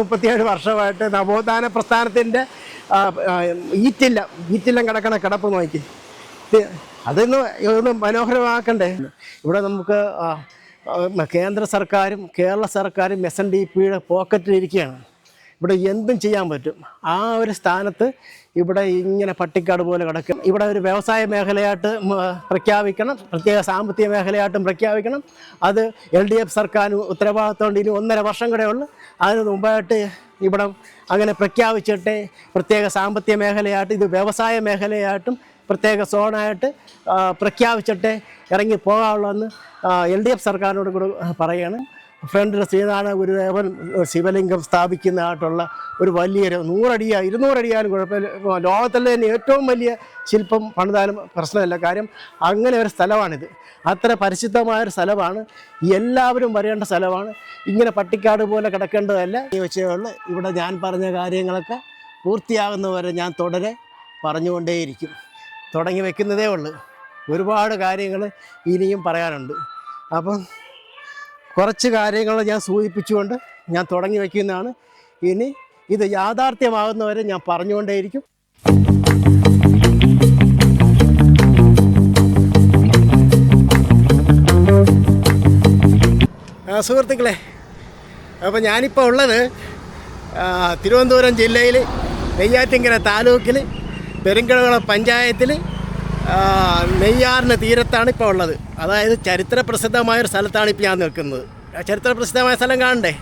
37 വർഷമായിട്ട് നവോത്ഥാന പ്രസ്ഥാനത്തിൻ്റെ ഈറ്റില്ലം കിടക്കണ കിടപ്പ് നോക്കി അതൊന്ന് മനോഹരമാക്കണ്ടേ. ഇവിടെ നമുക്ക് കേന്ദ്ര സർക്കാരും കേരള സർക്കാരും SNDPയുടെ പോക്കറ്റിലിരിക്കുകയാണ്. ഇവിടെ എന്തും ചെയ്യാൻ പറ്റും. ആ ഒരു സ്ഥാനത്ത് ഇവിടെ ഇങ്ങനെ പട്ടിക്കാട് പോലെ കിടക്കും. ഇവിടെ ഒരു വ്യവസായ മേഖലയായിട്ട് പ്രഖ്യാപിക്കണം, പ്രത്യേക സാമ്പത്തിക മേഖലയായിട്ടും പ്രഖ്യാപിക്കണം. അത് LDF സർക്കാരിന് ഉത്തരവാദിത്തമുണ്ട്. ഇനി 1.5 വർഷം കൂടെ ഉള്ളു. അതിന് മുമ്പായിട്ട് ഇവിടെ അങ്ങനെ പ്രഖ്യാപിച്ചിട്ട് പ്രത്യേക സാമ്പത്തിക മേഖലയായിട്ട് ഇത് വ്യവസായ മേഖലയായിട്ടും പ്രത്യേക സോണായിട്ട് പ്രഖ്യാപിച്ചിട്ട് ഇറങ്ങി പോകാനുള്ളതെന്ന് LDF സർക്കാരിനോട് കൂടെ പറയുകയാണ്. ഫ്രണ്ടിൽ ശ്രീനാരായണ ഗുരുദേവൻ ശിവലിംഗം സ്ഥാപിക്കുന്നതായിട്ടുള്ള ഒരു വലിയൊരു 100 അടിയോ 200 അടിയാലും കുഴപ്പമില്ല. ലോകത്തിലെ തന്നെ ഏറ്റവും വലിയ ശില്പം പണിതാലും പ്രശ്നമില്ല. കാര്യം അങ്ങനെ ഒരു സ്ഥലമാണിത്. അത്ര പരിശുദ്ധമായൊരു സ്ഥലമാണ്. എല്ലാവരും വരേണ്ട സ്ഥലമാണ്. ഇങ്ങനെ പട്ടിക്കാട് പോലെ കിടക്കേണ്ടതല്ല. ഈ വെച്ചുള്ള ഇവിടെ ഞാൻ പറഞ്ഞ കാര്യങ്ങളൊക്കെ പൂർത്തിയാകുന്നവരെ ഞാൻ തുടരെ പറഞ്ഞുകൊണ്ടേയിരിക്കും. തുടങ്ങി വെക്കുന്നതേ ഉള്ളൂ. ഒരുപാട് കാര്യങ്ങൾ ഇനിയും പറയാനുണ്ട്. അപ്പം കുറച്ച് കാര്യങ്ങൾ ഞാൻ സൂചിപ്പിച്ചുകൊണ്ട് ഞാൻ തുടങ്ങി വയ്ക്കുന്നതാണ്. ഇനി ഇത് യാഥാർത്ഥ്യമാകുന്നവരെ ഞാൻ പറഞ്ഞുകൊണ്ടേയിരിക്കും. സുഹൃത്തുക്കളെ, അപ്പോൾ ഞാനിപ്പോൾ ഉള്ളത് തിരുവനന്തപുരം ജില്ലയിൽ നെയ്യാറ്റിൻകര താലൂക്കിൽ പെരുങ്കടകുളം പഞ്ചായത്തിൽ നെയ്യാറിന് തീരത്താണ് ഇപ്പോൾ ഉള്ളത്. അതായത് ചരിത്ര പ്രസിദ്ധമായൊരു സ്ഥലത്താണ് ഇപ്പോൾ ഞാൻ നിൽക്കുന്നത്. ചരിത്ര പ്രസിദ്ധമായ സ്ഥലം കാണണ്ടേ?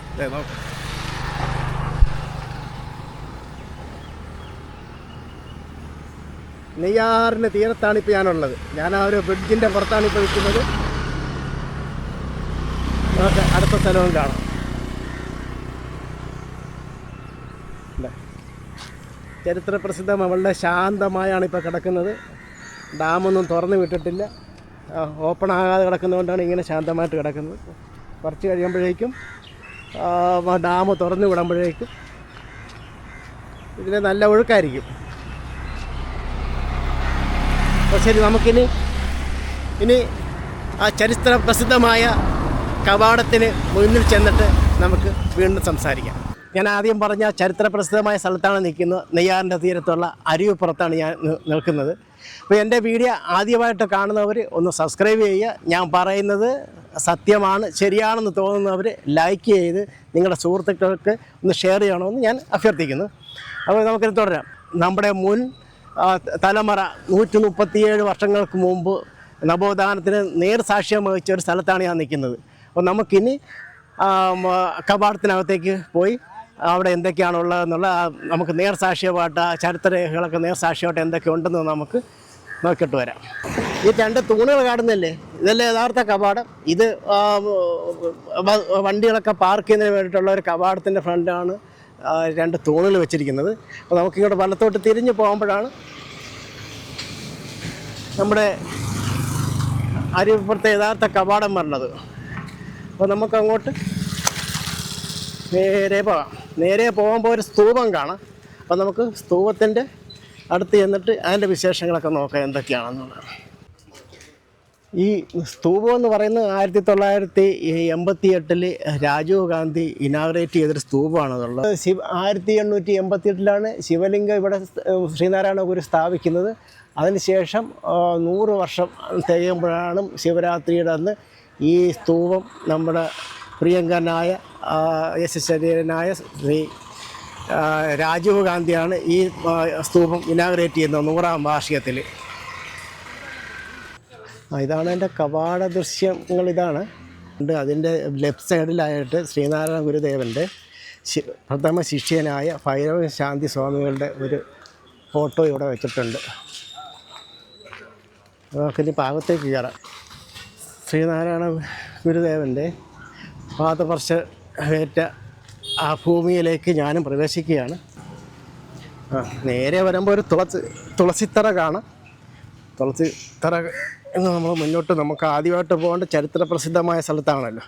നെയ്യാറിന് തീരത്താണ് ഇപ്പോൾ ഞാനുള്ളത്. ഞാൻ ആ ഒരു ബ്രിഡ്ജിൻ്റെ പുറത്താണ് ഇപ്പോൾ നിൽക്കുന്നത്. നമുക്ക് അടുത്ത സ്ഥലവും കാണാം. ചരിത്ര പ്രസിദ്ധമായ വളരെ ശാന്തമായാണ് ഇപ്പോൾ കിടക്കുന്നത്. ഡാമൊന്നും തുറന്ന് വിട്ടിട്ടില്ല. ഓപ്പൺ ആകാതെ കിടക്കുന്നതുകൊണ്ടാണ് ഇങ്ങനെ ശാന്തമായിട്ട് കിടക്കുന്നത്. കുറച്ച് കഴിയുമ്പോഴേക്കും ഡാം തുറന്ന് വിടുമ്പോഴേക്കും ഇതിന് നല്ല ഒഴുക്കായിരിക്കും. അപ്പോൾ ശരി, നമുക്കിനി ആ ചരിത്ര പ്രസിദ്ധമായ കവാടത്തിന് മുന്നിൽ ചെന്നിട്ട് നമുക്ക് വീണ്ടും സംസാരിക്കാം. ഞാൻ ആദ്യം പറഞ്ഞ ചരിത്ര പ്രസിദ്ധമായ സ്ഥലത്താണ് നിൽക്കുന്നത്. നെയ്യാറിൻ്റെ തീരത്തുള്ള അരുവിപ്പുറത്താണ് ഞാൻ നിൽക്കുന്നത്. അപ്പോൾ എൻ്റെ വീഡിയോ ആദ്യമായിട്ട് കാണുന്നവർ ഒന്ന് സബ്സ്ക്രൈബ് ചെയ്യുക. ഞാൻ പറയുന്നത് സത്യമാണ്, ശരിയാണെന്ന് തോന്നുന്നവർ ലൈക്ക് ചെയ്ത് നിങ്ങളുടെ സുഹൃത്തുക്കൾക്ക് ഒന്ന് ഷെയർ ചെയ്യണമെന്ന് ഞാൻ അഭ്യർത്ഥിക്കുന്നു. അപ്പോൾ നമുക്കിത് തുടരാം. നമ്മുടെ മുൻ തലമുറ 137 വർഷങ്ങൾക്ക് മുമ്പ് നവോത്ഥാനത്തിന് നേർസാക്ഷ്യം വഹിച്ച ഒരു സ്ഥലത്താണ് ഞാൻ നിൽക്കുന്നത്. അപ്പോൾ നമുക്കിനി കവാടത്തിനകത്തേക്ക് പോയി അവിടെ എന്തൊക്കെയാണുള്ളതെന്നുള്ള നമുക്ക് നേർസാക്ഷ്യമായിട്ട് ചരിത്രരേഖകളൊക്കെ നേർസാക്ഷ്യമായിട്ട് എന്തൊക്കെ ഉണ്ടെന്ന് നമുക്ക് നോക്കിയിട്ട് വരാം. ഈ 2 തൂണുകൾ കാണുന്നില്ലേ, ഇതല്ലേ യഥാർത്ഥ കവാടം. ഇത് വണ്ടികളൊക്കെ പാർക്ക് ചെയ്യുന്നതിന് വേണ്ടിയിട്ടുള്ള ഒരു കവാടത്തിൻ്റെ ഫ്രണ്ടാണ് 2 തൂണുകൾ വെച്ചിരിക്കുന്നത്. അപ്പോൾ നമുക്കിങ്ങോട്ട് വലത്തോട്ട് തിരിഞ്ഞ് പോകുമ്പോഴാണ് നമ്മുടെ അരുവിപ്പുറത്തെ യഥാർത്ഥ കവാടം വരുന്നത്. അപ്പോൾ നമുക്കങ്ങോട്ട് നേരെ പോകുമ്പോൾ ഒരു സ്തൂപം കാണാം. അപ്പോൾ നമുക്ക് സ്തൂപത്തിൻ്റെ അടുത്ത് ചെന്നിട്ട് അതിൻ്റെ വിശേഷങ്ങളൊക്കെ നോക്കാം എന്തൊക്കെയാണെന്നുള്ളത്. ഈ സ്തൂപം എന്ന് പറയുന്നത് 1988 രാജീവ് ഗാന്ധി ഇനാഗ്രേറ്റ് ചെയ്തൊരു സ്തൂപമാണുള്ളത്. 1888 ശിവലിംഗം ഇവിടെ ശ്രീനാരായണ ഗുരു സ്ഥാപിക്കുന്നത്. അതിനുശേഷം 100 വർഷം തികയുമ്പോഴാണ് ശിവരാത്രിയുടെ അന്ന് ഈ സ്തൂപം നമ്മുടെ പ്രിയങ്കരനായ യശസ്വരീയനായ ശ്രീ രാജീവ് ഗാന്ധിയാണ് ഈ സ്തൂപം ഇനാഗ്രേറ്റ് ചെയ്യുന്നത് 100ാം വാർഷികത്തിൽ. ഇതാണ് എൻ്റെ കവാട ദൃശ്യങ്ങൾ. ഇതാണ് അതിൻ്റെ ലെഫ്റ്റ് സൈഡിലായിട്ട് ശ്രീനാരായണ ഗുരുദേവൻ്റെ പ്രഥമ ശിഷ്യനായ ഭൈരവ ശാന്തി സ്വാമികളുടെ ഒരു ഫോട്ടോ ഇവിടെ വെച്ചിട്ടുണ്ട്. നമുക്കിനി ഭാഗത്തേക്ക് കയറാം. ശ്രീനാരായണ ഗുരുദേവൻ്റെ പാദസ്പർശമേറ്റ ആ ഭൂമിയിലേക്ക് ഞാനും പ്രവേശിക്കുകയാണ്. നേരെ വരുമ്പോൾ ഒരു തുളസിത്തറ കാണാം. തുളസിത്തറ എന്ന് നമ്മൾ മുന്നോട്ട് നമുക്ക് ആദ്യമായിട്ട് പോകേണ്ട ചരിത്ര പ്രസിദ്ധമായ സ്ഥലത്താണല്ലോ.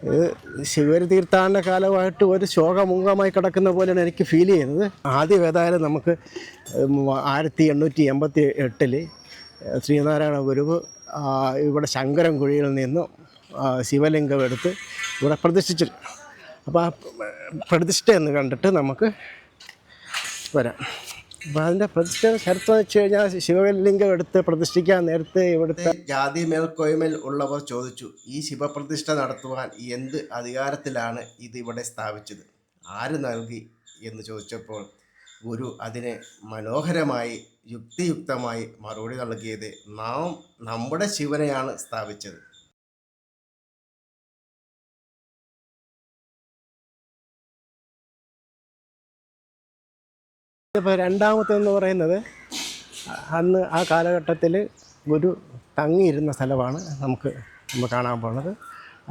ഇത് ശിവരി തീർത്ഥാടന കാലമായിട്ട് ഒരു ശോകമുഖമായി കിടക്കുന്ന പോലെയാണ് എനിക്ക് ഫീൽ ചെയ്യുന്നത്. ആദ്യം ഏതായാലും നമുക്ക് 1888 ശ്രീനാരായണ ഗുരുവ് ഇവിടെ ശങ്കരൻകുഴിയിൽ നിന്നും ശിവലിംഗം എടുത്ത് ഇവിടെ പ്രതിഷ്ഠിച്ചു. അപ്പോൾ ആ പ്രതിഷ്ഠയെന്ന് കണ്ടിട്ട് നമുക്ക് വരാം. അപ്പോൾ അതിൻ്റെ പ്രതിഷ്ഠ ചരിത്രം എന്ന് വെച്ച് കഴിഞ്ഞാൽ ശിവലിംഗം എടുത്ത് പ്രതിഷ്ഠിക്കാൻ നേരത്തെ ഇവിടുത്തെ ജാതി മേൽക്കോയ്മയിൽ ഉള്ളവർ ചോദിച്ചു, ഈ ശിവപ്രതിഷ്ഠ നടത്തുവാൻ എന്ത് അധികാരത്തിലാണ് ഇതിവിടെ സ്ഥാപിച്ചത്, ആര് നൽകി എന്ന് ചോദിച്ചപ്പോൾ ഗുരു അതിനെ മനോഹരമായി യുക്തിയുക്തമായി മറുപടി നൽകിയത്, നാം നമ്മുടെ ശിവനെയാണ് സ്ഥാപിച്ചത്. ഇപ്പോൾ രണ്ടാമത്തെന്ന് പറയുന്നത് അന്ന് ആ കാലഘട്ടത്തിൽ ഗുരു തങ്ങിയിരുന്ന സ്ഥലമാണ് നമ്മൾ കാണാൻ പോകുന്നത്.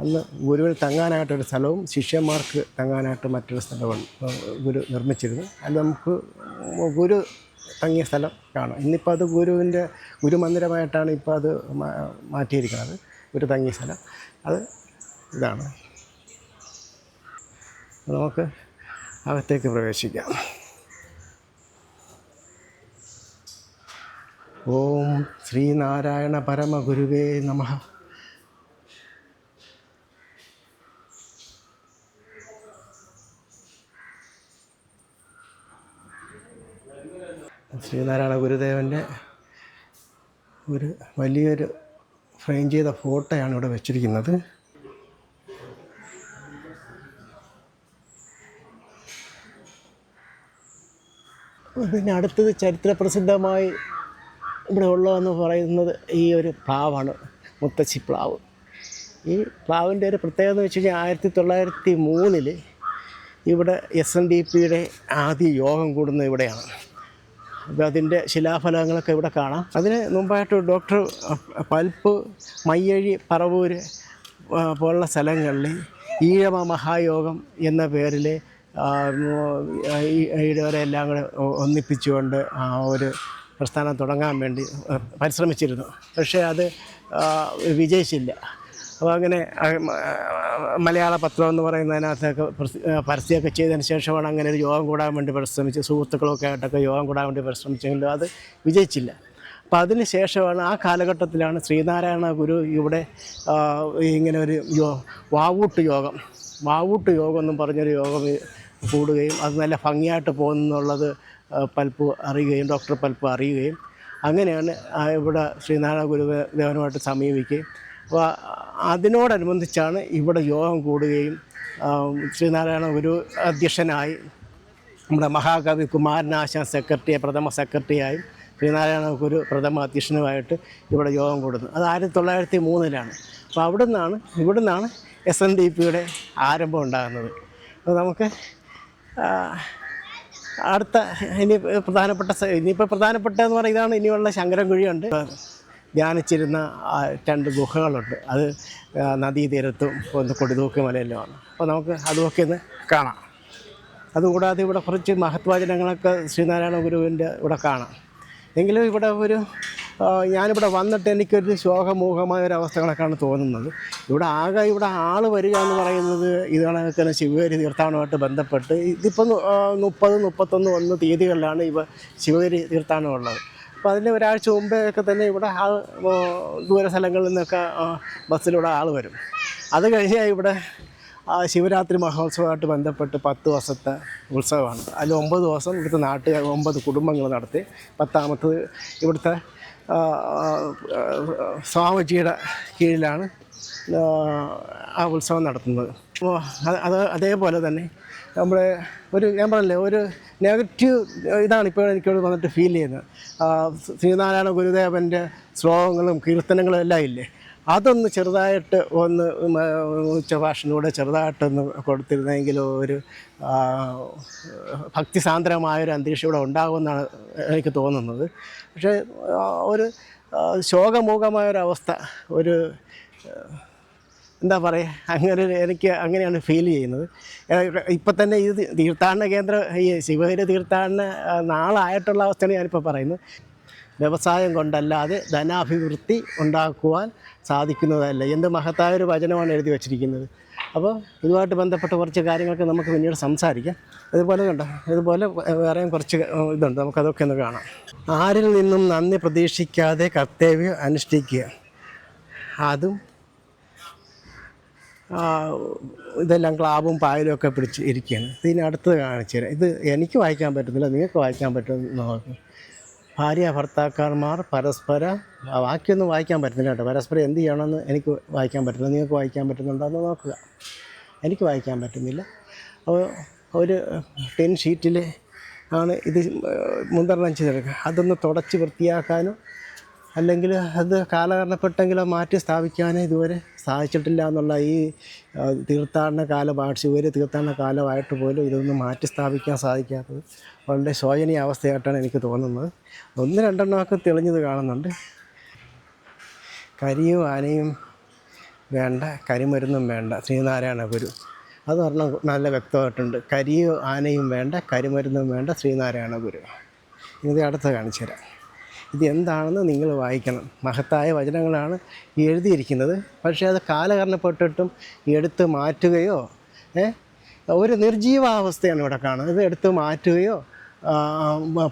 അന്ന് ഗുരുവിന് തങ്ങാനായിട്ടൊരു സ്ഥലവും ശിഷ്യന്മാർക്ക് തങ്ങാനായിട്ട് മറ്റൊരു സ്ഥലവും ഗുരു നിർമ്മിച്ചിരുന്നു. അത് നമുക്ക് ഗുരു തങ്ങിയ സ്ഥലം കാണാം. ഇന്നിപ്പോൾ അത് ഗുരുവിൻ്റെ ഗുരുമന്ദിരമായിട്ടാണ് ഇപ്പോൾ അത് മാറ്റിയിരിക്കുന്നത്. ഗുരു തങ്ങിയ സ്ഥലം അത് ഇതാണ്. നമുക്ക് അകത്തേക്ക് പ്രവേശിക്കാം. ഓം ശ്രീനാരായണ പരമഗുരുവേ നമഃ. ശ്രീനാരായണ ഗുരുദേവൻ്റെ ഒരു വലിയൊരു ഫ്രെയിം ചെയ്ത ഫോട്ടോയാണ് ഇവിടെ വെച്ചിരിക്കുന്നത്. പിന്നെ അടുത്തത് ചരിത്രപ്രസിദ്ധമായി ഇവിടെ ഉള്ളതെന്ന് പറയുന്നത് ഈ ഒരു പ്ലാവാണ്, മുത്തശ്ശി പ്ലാവ്. ഈ പ്ലാവിൻ്റെ ഒരു പ്രത്യേകത എന്ന് വെച്ച് കഴിഞ്ഞാൽ 1903 ഇവിടെ SNDPയുടെ ആദ്യ യോഗം കൂടുന്നത് ഇവിടെയാണ്. അപ്പോൾ അതിൻ്റെ ശിലാഫലങ്ങളൊക്കെ ഇവിടെ കാണാം. അതിന് മുമ്പായിട്ട് ഡോക്ടർ പൽപ്പ്, മയ്യഴി, പറവൂര് പോലുള്ള സ്ഥലങ്ങളിൽ ഈഴവ മഹായോഗം എന്ന പേരിൽ ഈഴവരെല്ലാം കൂടെ ഒന്നിപ്പിച്ചുകൊണ്ട് ഒരു പ്രസ്ഥാനം തുടങ്ങാൻ വേണ്ടി പരിശ്രമിച്ചിരുന്നു. പക്ഷേ അത് വിജയിച്ചില്ല. അപ്പോൾ അങ്ങനെ മലയാള പത്രം എന്ന് പറയുന്നതിനകത്തൊക്കെ പരസ്യമൊക്കെ ചെയ്തതിന് ശേഷമാണ് അങ്ങനെ ഒരു യോഗം കൂടാൻ വേണ്ടി പരിശ്രമിച്ച്, സുഹൃത്തുക്കളൊക്കെ ആയിട്ടൊക്കെ യോഗം കൂടാൻ വേണ്ടി പരിശ്രമിച്ചെങ്കിലും അത് വിജയിച്ചില്ല. അപ്പോൾ അതിന് ശേഷമാണ്, ആ കാലഘട്ടത്തിലാണ് ശ്രീനാരായണ ഗുരു ഇവിടെ ഇങ്ങനെ ഒരു വാവൂട്ട് യോഗം എന്നും പറഞ്ഞൊരു യോഗം കൂടുകയും അത് നല്ല ഭംഗിയായിട്ട് പോകുന്നുള്ളത് പൽപ്പ് അറിയുകയും ഡോക്ടർ പൽപ്പ് അറിയുകയും അങ്ങനെയാണ് ഇവിടെ ശ്രീനാരായണ ഗുരുദേവനുമായിട്ട് സമീപിക്കുകയും അപ്പോൾ അതിനോടനുബന്ധിച്ചാണ് ഇവിടെ യോഗം കൂടുകയും ശ്രീനാരായണ ഗുരു അധ്യക്ഷനായി നമ്മുടെ മഹാകവി കുമാരനാശാൻ പ്രഥമ സെക്രട്ടറിയായും ശ്രീനാരായണ ഗുരു പ്രഥമ അധ്യക്ഷനുമായിട്ട് ഇവിടെ യോഗം കൂടുന്നത്. അത് 1903 അപ്പോൾ ഇവിടുന്നാണ് SNDPയുടെ ആരംഭം ഉണ്ടാകുന്നത്. അപ്പോൾ നമുക്ക് അടുത്ത ഇനിയിപ്പോൾ പ്രധാനപ്പെട്ടതെന്ന് പറഞ്ഞാൽ ഇതാണ്. ഇനിയുള്ള ശങ്കരൻകുഴിയുണ്ട്. ധ്യാനിച്ചിരുന്ന 2 ഗുഹകളുണ്ട്. അത് നദീതീരത്തും ഒന്ന് കൊടിതൂക്ക് മലയിലുമാണ്. അപ്പോൾ നമുക്ക് അതുമൊക്കെ ഒന്ന് കാണാം. അതുകൂടാതെ ഇവിടെ കുറച്ച് മഹത്വചനങ്ങളൊക്കെ ശ്രീനാരായണ ഗുരുവിൻ്റെ ഇവിടെ കാണാം. എങ്കിലും ഇവിടെ ഞാനിവിടെ വന്നിട്ട് എനിക്കൊരു ശോകമൂഹമായ ഒരവസ്ഥകളൊക്കെയാണ് തോന്നുന്നത്. ഇവിടെ ആൾ വരിക എന്ന് പറയുന്നത് ഇതാണ് ശിവഗിരി തീർത്ഥാടനമായിട്ട് ബന്ധപ്പെട്ട്. ഇതിപ്പോൾ 30, 31 തീയതികളിലാണ് ശിവഗിരി തീർത്ഥാടനം ഉള്ളത്. അപ്പോൾ അതിൻ്റെ ഒരാഴ്ച മുമ്പേ ഒക്കെ തന്നെ ഇവിടെ ദൂര സ്ഥലങ്ങളിൽ നിന്നൊക്കെ ബസ്സിലൂടെ ആൾ വരും. അത് കഴിഞ്ഞാൽ ഇവിടെ ശിവരാത്രി മഹോത്സവമായിട്ട് ബന്ധപ്പെട്ട് 10 ദിവസത്തെ ഉത്സവമാണ്. അതിൽ 9 ദിവസം ഇവിടുത്തെ 9 കുടുംബങ്ങൾ നടത്തി. 10ാമത്തത് ഇവിടുത്തെ സ്വാമിജിയുടെ കീഴിലാണ് ആ ഉത്സവം നടത്തുന്നത്. അപ്പോൾ അതേപോലെ തന്നെ ഞാൻ പറഞ്ഞില്ലേ, ഒരു നെഗറ്റീവ് ഇതാണ് ഇപ്പോൾ എനിക്കോട് വന്നിട്ട് ഫീൽ ചെയ്യുന്നത്. ശ്രീനാരായണ ഗുരുദേവൻ്റെ ശ്ലോകങ്ങളും കീർത്തനങ്ങളും എല്ലാം ഇല്ലേ, അതൊന്ന് ചെറുതായിട്ട് ഉച്ചഭാഷണിലൂടെ ചെറുതായിട്ടൊന്ന് കൊടുത്തിരുന്നെങ്കിലും ഒരു ഭക്തിസാന്ദ്രമായൊരു അന്തരീക്ഷം ഇവിടെ ഉണ്ടാകുമെന്നാണ് എനിക്ക് തോന്നുന്നത്. പക്ഷേ ഒരു ശോകമൂകമായൊരവസ്ഥ, എന്താ പറയുക, എനിക്ക് അങ്ങനെയാണ് ഫീൽ ചെയ്യുന്നത്. ഇപ്പം തന്നെ ഈ തീർത്ഥാടന കേന്ദ്രം, ഈ ശിവഗിരി തീർത്ഥാടന നാളായിട്ടുള്ള അവസ്ഥയാണ് ഞാനിപ്പോൾ പറയുന്നത്. വ്യവസായം കൊണ്ടല്ലാതെ ധനാഭിവൃദ്ധി ഉണ്ടാക്കുവാൻ സാധിക്കുന്നതല്ല. എന്ത് മഹത്തായൊരു വചനമാണ് എഴുതി വച്ചിരിക്കുന്നത്. അപ്പോൾ ഇതുമായിട്ട് ബന്ധപ്പെട്ട കുറച്ച് കാര്യങ്ങളൊക്കെ നമുക്ക് പിന്നീട് സംസാരിക്കാം. ഇതുപോലെ വേറെയും കുറച്ച് ഇതുണ്ട്, നമുക്കതൊക്കെ ഒന്ന് കാണാം. ആരിൽ നിന്നും നന്ദി പ്രതീക്ഷിക്കാതെ കർത്തവ്യം അനുഷ്ഠിക്കുക. ആ, ഇതെല്ലാം ക്ലാബും പായലും ഒക്കെ പിടിച്ച് ഇരിക്കുകയാണ്. ഇതിനടുത്ത് കാണിച്ചു തരാം. ഇത് എനിക്ക് വായിക്കാൻ പറ്റുന്നില്ല, നിങ്ങൾക്ക് വായിക്കാൻ പറ്റുമെന്ന് നോക്കി. ഭാര്യ ഭർത്താക്കന്മാർ പരസ്പരം, ബാക്കിയൊന്നും വായിക്കാൻ പറ്റുന്നില്ല കേട്ടോ. പരസ്പരം എന്ത് ചെയ്യണമെന്ന് എനിക്ക് വായിക്കാൻ പറ്റുന്നില്ല, നിങ്ങൾക്ക് വായിക്കാൻ പറ്റുന്നുണ്ടോ എന്ന് നോക്കുക. എനിക്ക് വായിക്കാൻ പറ്റുന്നില്ല. അപ്പോൾ ഒരു ടെൻ ഷീറ്റിൽ ആണ് ഇത് മുദ്രണം ചെയ്തെടുക്കുക. അതൊന്ന് തുടച്ച് വൃത്തിയാക്കാനോ അല്ലെങ്കിൽ അത് കാലഹരണപ്പെട്ടെങ്കിലോ മാറ്റി സ്ഥാപിക്കാനോ ഇതുവരെ സാധിച്ചിട്ടില്ല എന്നുള്ള ഈ തീർത്ഥാടന കാലം, തീർത്ഥാടന കാലമായിട്ട് പോലും ഇതൊന്നും മാറ്റി സ്ഥാപിക്കാൻ സാധിക്കാത്തത് വളരെ ശോചനീയ അവസ്ഥയായിട്ടാണ് എനിക്ക് തോന്നുന്നത്. ഒന്ന് രണ്ടെണ്ണമൊക്കെ തെളിഞ്ഞത് കാണുന്നുണ്ട്. കരിയും ആനയും വേണ്ട, കരിമരുന്നും വേണ്ട, ശ്രീനാരായണ ഗുരു. അത് പറഞ്ഞാൽ നല്ല വ്യക്തമായിട്ടുണ്ട്. കരിയും ആനയും വേണ്ട, കരിമരുന്നും വേണ്ട, ശ്രീനാരായണ ഗുരു. ഇത് അടുത്ത് കാണിച്ചു തരാം. ഇത് എന്താണെന്ന് നിങ്ങൾ വായിക്കണം. മഹത്തായ വചനങ്ങളാണ് എഴുതിയിരിക്കുന്നത്. പക്ഷേ അത് കാലഹരണപ്പെട്ടിട്ടും എടുത്ത് മാറ്റുകയോ ഒരു നിർജീവാവസ്ഥയാണ് ഇവിടെ കാണുന്നത്. ഇത് എടുത്ത് മാറ്റുകയോ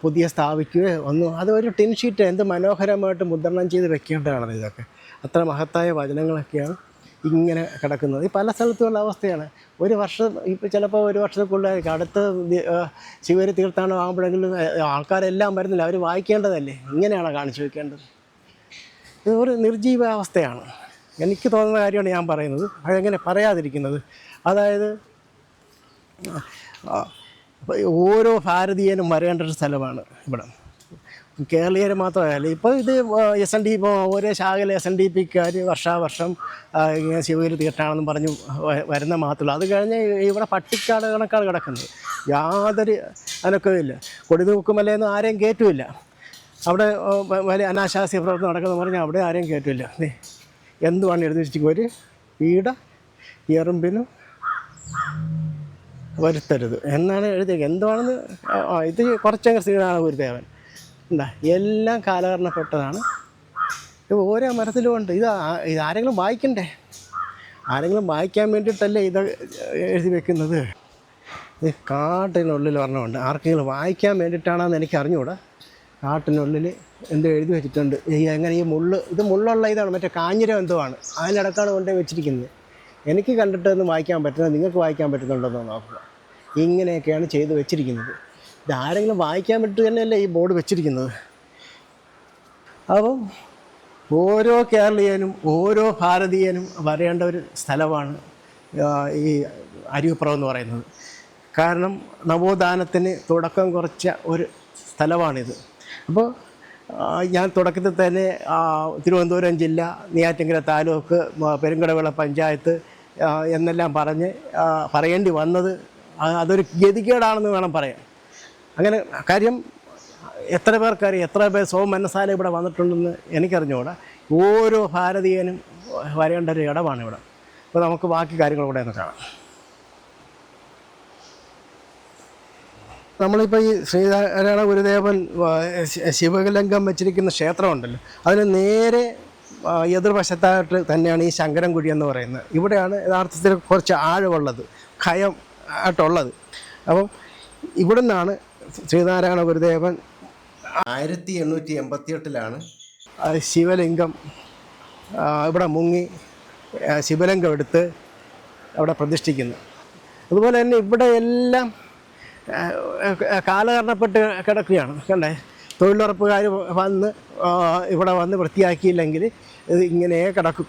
പുതിയ സ്ഥാപിക്കുകയോ ഒന്നും, അതൊരു ടിൻ ഷീറ്റ് എന്ത് മനോഹരമായിട്ട് മുദ്രണം ചെയ്ത് വെക്കേണ്ടതാണ്. ഇതൊക്കെ അത്ര മഹത്തായ വചനങ്ങളൊക്കെയാണ് ഇങ്ങനെ കിടക്കുന്നത്. ഈ പല സ്ഥലത്തുള്ള അവസ്ഥയാണ്. ഒരു വർഷം ഇപ്പോൾ ചിലപ്പോൾ ഒരു വർഷത്തിൽക്കുള്ളായിരിക്കും. അടുത്ത ശിവരി തീർത്ഥാടനം ആകുമ്പോഴെങ്കിലും ആൾക്കാരെല്ലാം വരുന്നില്ല, അവർ വായിക്കേണ്ടതല്ലേ. ഇങ്ങനെയാണോ കാണിച്ചു വയ്ക്കേണ്ടത്? ഇത് ഒരു നിർജീവാവസ്ഥയാണ്. എനിക്ക് തോന്നുന്ന കാര്യമാണ് ഞാൻ പറയുന്നത്. അതെങ്ങനെ പറയാതിരിക്കുന്നത്? അതായത് ഓരോ ഭാരതീയനും വരേണ്ട ഒരു സ്ഥലമാണ് ഇവിടെ. കേരളീയർ മാത്രമല്ല, ഇപ്പോൾ ഇത് SND ഇപ്പോൾ ഓരോ ശാഖയിൽ SNDPക്കാർ വർഷാവർഷം ഇങ്ങനെ ശിവഗിരി തീർത്ഥാടനം പറഞ്ഞ് വരുന്ന മാത്രമല്ല. അത് കഴിഞ്ഞ് ഇവിടെ പട്ടിക്കാട് കണക്കാണ് കിടക്കുന്നത്. യാതൊരു അനക്കവുമില്ല. കൊടിതൂക്കുമലയൊന്നും ആരെയും കയറ്റുമില്ല. അവിടെ വലിയ അനാശാസ്യ പ്രവർത്തനം നടക്കുന്നത് പറഞ്ഞാൽ അവിടെ ആരെയും കയറ്റില്ല. എന്തുവാണ് എഴുതി വെച്ചിരിക്കും? ഒരു പീഡ എറുമ്പിനും വരുത്തരുത് എന്നാണ് എഴുതിയത്. എന്തുവാണെന്ന് ഇത് കുറച്ചങ്ങ് ശ്രീനാരായണ ഗുരുദേവൻ ഉണ്ടാ എല്ലാം കാലഹരണപ്പെട്ടതാണ്. ഇത് ഓരോ മരത്തിലുമുണ്ട്. ഇത് ആരെങ്കിലും വായിക്കണ്ടേ? ആരെങ്കിലും വായിക്കാൻ വേണ്ടിയിട്ടല്ലേ ഇത് എഴുതി വെക്കുന്നത്? ഇത് കാട്ടിനുള്ളിൽ ഒരെണ്ണമുണ്ട്. ആർക്കെങ്കിലും വായിക്കാൻ വേണ്ടിയിട്ടാണെന്ന് എനിക്ക് അറിഞ്ഞുകൂടാ. കാട്ടിനുള്ളിൽ എന്തോ എഴുതി വെച്ചിട്ടുണ്ട്. എങ്ങനെ ഈ ഇത് മുള്ളുള്ള ഇതാണ്, മറ്റേ കാഞ്ഞിരം എന്തോ ആണ്, അതിനിടക്കാണ് കൊണ്ടുപോയി വെച്ചിരിക്കുന്നത്. എനിക്ക് കണ്ടിട്ടൊന്നും വായിക്കാൻ പറ്റുന്നത്, നിങ്ങൾക്ക് വായിക്കാൻ പറ്റുന്നുണ്ടെന്നോ നോക്കുക. ഇങ്ങനെയൊക്കെയാണ് ചെയ്ത് വെച്ചിരിക്കുന്നത്. ഇതാരെങ്കിലും വായിക്കാൻ പറ്റുക തന്നെയല്ലേ ഈ ബോർഡ് വെച്ചിരിക്കുന്നത്. അപ്പം ഓരോ കേരളീയനും ഓരോ ഭാരതീയനും വരേണ്ട ഒരു സ്ഥലമാണ് ഈ അരുവിപ്പുറം എന്ന് പറയുന്നത്. കാരണം നവോത്ഥാനത്തിന് തുടക്കം കുറിച്ച ഒരു സ്ഥലമാണിത്. അപ്പോൾ ഞാൻ തുടക്കത്തിൽ തന്നെ തിരുവനന്തപുരം ജില്ല, നെയ്യാറ്റിൻകര താലൂക്ക്, പെരുങ്കടവിള പഞ്ചായത്ത് എന്നെല്ലാം പറയേണ്ടി വന്നത് അതൊരു ഗതികേടാണെന്ന് വേണം പറയാൻ. അങ്ങനെ കാര്യം എത്ര പേർക്കറിയാം, എത്ര പേർ മനസ്സാല ഇവിടെ വന്നിട്ടുണ്ടെന്ന് എനിക്കറിഞ്ഞുകൂടാ. ഓരോ ഭാരതീയനും വരേണ്ട ഒരു ഇടമാണ് ഇവിടെ. അപ്പോൾ നമുക്ക് ബാക്കി കാര്യങ്ങൾ കൂടെ ഒന്ന് കാണാം. നമ്മളിപ്പോൾ ഈ ശ്രീനാരായണ ഗുരുദേവൻ ശിവലിംഗം വെച്ചിരിക്കുന്ന ക്ഷേത്രമുണ്ടല്ലോ, അതിന് നേരെ എതിർവശത്തായിട്ട് തന്നെയാണ് ഈ ശങ്കരൻകുഴി എന്ന് പറയുന്നത്. ഇവിടെയാണ് യഥാർത്ഥത്തിൽ കുറച്ച് ആഴമുള്ളത്, ഖയം ആയിട്ടുള്ളത്. അപ്പം ഇവിടെ നിന്നാണ് ശ്രീനാരായണ ഗുരുദേവൻ 1888 ശിവലിംഗം ഇവിടെ മുങ്ങി ശിവലിംഗം എടുത്ത് അവിടെ പ്രതിഷ്ഠിക്കുന്നത്. അതുപോലെ തന്നെ ഇവിടെ എല്ലാം കാലഹരണപ്പെട്ട് കിടക്കുകയാണ്. കണ്ടേ, തൊഴിലുറപ്പുകാർ ഇവിടെ വന്ന് വൃത്തിയാക്കിയില്ലെങ്കിൽ ഇത് ഇങ്ങനെ കിടക്കും.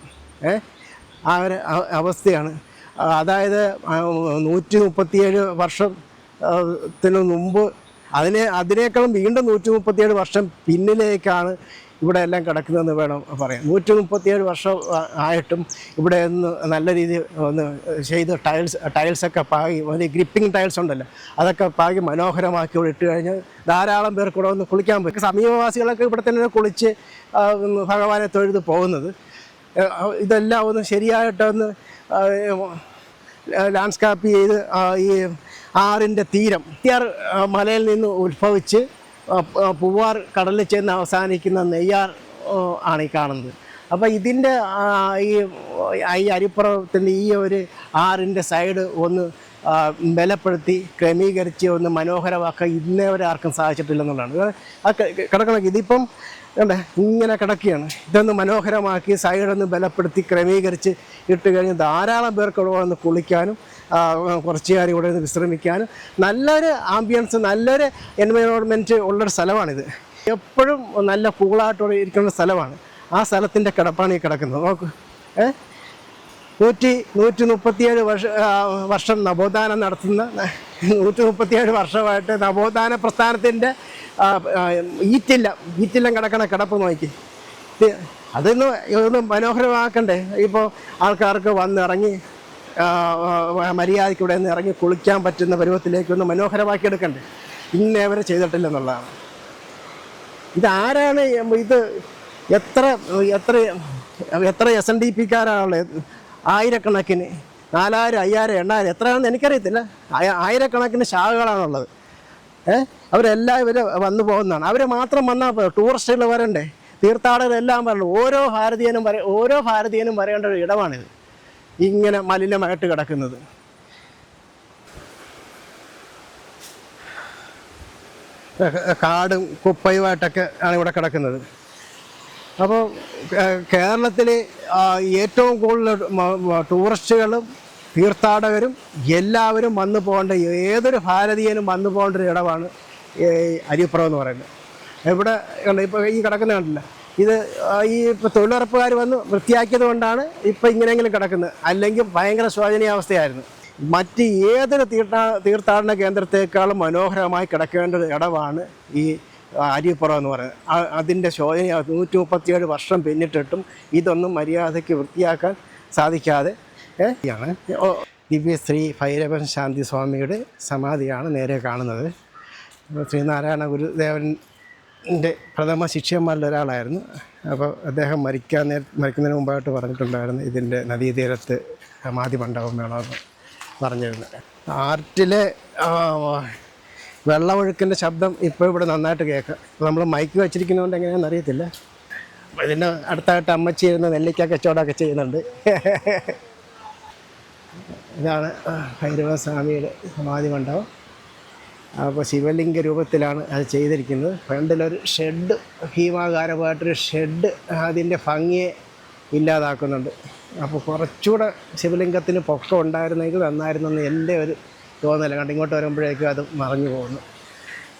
ആ ഒരു അവസ്ഥയാണ്. അതായത് 137 വർഷത്തിന് മുമ്പ് അതിനേക്കാളും വീണ്ടും 137 വർഷം പിന്നിലേക്കാണ് ഇവിടെ എല്ലാം കിടക്കുന്നതെന്ന് വേണം പറയാം. 137 വർഷം ആയിട്ടും ഇവിടെ ഒന്ന് നല്ല രീതിയിൽ ഒന്ന് ചെയ്ത് ടൈൽസൊക്കെ പാകി, വലിയ ഗ്രിപ്പിംഗ് ടൈൽസ് ഉണ്ടല്ലോ, അതൊക്കെ പാകി മനോഹരമാക്കി ഇവിടെ ഇട്ട് കഴിഞ്ഞാൽ ധാരാളം പേർക്ക് ഇവിടെ ഒന്ന് കുളിക്കാൻ പറ്റും. സമീപവാസികളൊക്കെ ഇവിടെ തന്നെ കുളിച്ച് ഭഗവാനെ തൊഴുത് പോകുന്നത്. ഇതെല്ലാം ഒന്ന് ശരിയായിട്ടൊന്ന് ലാൻഡ്സ്കേപ്പ് ചെയ്ത് ഈ ആറിൻ്റെ തീരം മലയിൽ നിന്ന് ഉത്ഭവിച്ച് പൂവാർ കടലിൽ ചെന്ന് അവസാനിക്കുന്ന നെയ്യാർ ആണ് ഈ കാണുന്നത്. അപ്പോൾ ഇതിൻ്റെ ഈ അരിപ്പുറത്തിൻ്റെ ഈ ഒരു ആറിൻ്റെ സൈഡ് ഒന്ന് ബലപ്പെടുത്തി ക്രമീകരിച്ച് ഒന്ന് മനോഹരമാക്കാൻ ഇന്നേ വരെ ആർക്കും സാധിച്ചിട്ടില്ലെന്നുള്ളതാണ്. ആ കിടക്കണം ഇതിപ്പം കണ്ടേ ഇങ്ങനെ കിടക്കുകയാണ്. ഇതൊന്ന് മനോഹരമാക്കി സൈഡൊന്ന് ബലപ്പെടുത്തി ക്രമീകരിച്ച് ഇട്ട് കഴിഞ്ഞ് ധാരാളം പേർക്ക് ഇവിടെ വന്ന് കുളിക്കാനും കുറച്ച് നേരം ഇവിടെ നിന്ന് വിശ്രമിക്കാനും നല്ലൊരു ആംബിയൻസ് നല്ലൊരു എൻവയോൺമെൻറ്റ് ഉള്ളൊരു സ്ഥലമാണിത്. എപ്പോഴും നല്ല കൂളായിട്ട് ഇരിക്കുന്ന സ്ഥലമാണ്. ആ സ്ഥലത്തിൻ്റെ കിടപ്പാണ് ഈ കിടക്കുന്നത്. നോക്ക് 137 വർഷം നവോത്ഥാനം നടത്തുന്ന 137 വർഷമായിട്ട് നവോത്ഥാന പ്രസ്ഥാനത്തിൻ്റെ ഈറ്റില്ലം കിടക്കണ കിടപ്പ് നോക്കി. ഒന്ന് മനോഹരമാക്കണ്ടേ? ഇപ്പോൾ ആൾക്കാർക്ക് വന്നിറങ്ങി മര്യാദയ്ക്ക് ഇവിടെ നിന്ന് ഇറങ്ങി കുളിക്കാൻ പറ്റുന്ന പരുവത്തിലേക്ക് ഒന്ന് മനോഹരമാക്കി എടുക്കണ്ടേ? ഇന്നേ വരെ ചെയ്തിട്ടില്ലെന്നുള്ളതാണ്. ഇതാരാണ് ഇത്? എത്ര എത്ര എത്ര SNDPക്കാരാണുള്ളത്? ആയിരക്കണക്കിന് 4000, 5000, 8000 എത്രയാണെന്ന് എനിക്കറിയത്തില്ല. ആയിരക്കണക്കിന് ശാഖകളാണുള്ളത്. അവരെല്ലാം ഇവർ വന്നു പോകുന്നതാണ്. അവർ മാത്രം വന്നാൽ ടൂറിസ്റ്റുകൾ വരണ്ടേ? തീർത്ഥാടകരെല്ലാം വരണം. ഓരോ ഭാരതീയനും വരേണ്ട ഒരു ഇടമാണിത്. ഇങ്ങനെ മലിനമായിട്ട് കിടക്കുന്നത്. കാടും കുപ്പയുമായിട്ടൊക്കെ ആണ് ഇവിടെ കിടക്കുന്നത്. അപ്പോൾ കേരളത്തിൽ ഏറ്റവും കൂടുതൽ ടൂറിസ്റ്റുകളും തീർത്ഥാടകരും എല്ലാവരും വന്നു പോകേണ്ട, ഏതൊരു ഭാരതീയനും വന്നു പോകേണ്ട ഒരു ഇടമാണ് അരിപ്പുറം എന്ന് പറയുന്നത്. ഇവിടെ ഇപ്പോൾ ഈ കിടക്കുന്ന കണ്ടില്ല, ഇത് ഈ ഇപ്പോൾ തൊഴിലുറപ്പുകാർ വന്ന് വൃത്തിയാക്കിയത് കൊണ്ടാണ് ഇപ്പോൾ ഇങ്ങനെയെങ്കിലും കിടക്കുന്നത്. അല്ലെങ്കിൽ ഭയങ്കര ശോചനീയാവസ്ഥയായിരുന്നു. മറ്റ് ഏതൊരു തീർത്ഥാടന കേന്ദ്രത്തേക്കാളും മനോഹരമായി കിടക്കേണ്ട ഒരു ഇടമാണ് ഈ അരിപ്പുറം എന്ന് പറയുന്നത്. അതിൻ്റെ ശോചനീയ 137 വർഷം പിന്നിട്ടിട്ടും ഇതൊന്നും മര്യാദയ്ക്ക് വൃത്തിയാക്കാൻ സാധിക്കാതെ യാണ്. ദിവ്യശ്രീ ഭൈരവൻ ശാന്തി സ്വാമിയുടെ സമാധിയാണ് നേരെ കാണുന്നത്. ശ്രീനാരായണ ഗുരുദേവൻ്റെ പ്രഥമ ശിഷ്യന്മാരിൽ ഒരാളായിരുന്നു. അപ്പോൾ അദ്ദേഹം മരിക്കുന്നതിന് മുമ്പായിട്ട് പറഞ്ഞിട്ടുണ്ടായിരുന്നു ഇതിൻ്റെ നദീതീരത്ത് സമാധി മണ്ഡപം വേണമെന്ന് പറഞ്ഞിരുന്നത്. ആർട്ടിലെ വെള്ളമൊഴുക്കിൻ്റെ ശബ്ദം ഇപ്പോൾ ഇവിടെ നന്നായിട്ട് കേൾക്കാം. ഇപ്പോൾ നമ്മൾ മൈക്ക് വെച്ചിരിക്കുന്നതുകൊണ്ട് എങ്ങനെയാണെന്ന് അറിയത്തില്ല. ഇതിൻ്റെ അടുത്തായിട്ട് അമ്മച്ചി ഇരുന്ന് നെല്ലിക്ക കച്ചവടമൊക്കെ ചെയ്യുന്നുണ്ട്. ഇതാണ് ഭൈരവസ്വാമിയുടെ സമാധി മണ്ഡപം. അപ്പോൾ ശിവലിംഗ രൂപത്തിലാണ് അത് ചെയ്തിരിക്കുന്നത്. ഫ്രണ്ടിലൊരു ഷെഡ്, ഭീമാകാരമായിട്ടൊരു ഷെഡ് അതിൻ്റെ ഭംഗിയെ ഇല്ലാതാക്കുന്നുണ്ട്. അപ്പോൾ കുറച്ചുകൂടെ ശിവലിംഗത്തിന് പൊക്കം ഉണ്ടായിരുന്നെങ്കിൽ നന്നായിരുന്നെന്ന് എൻ്റെ ഒരു തോന്നല. കണ്ട് ഇങ്ങോട്ട് വരുമ്പോഴേക്കും അത് മറഞ്ഞു പോകുന്നു.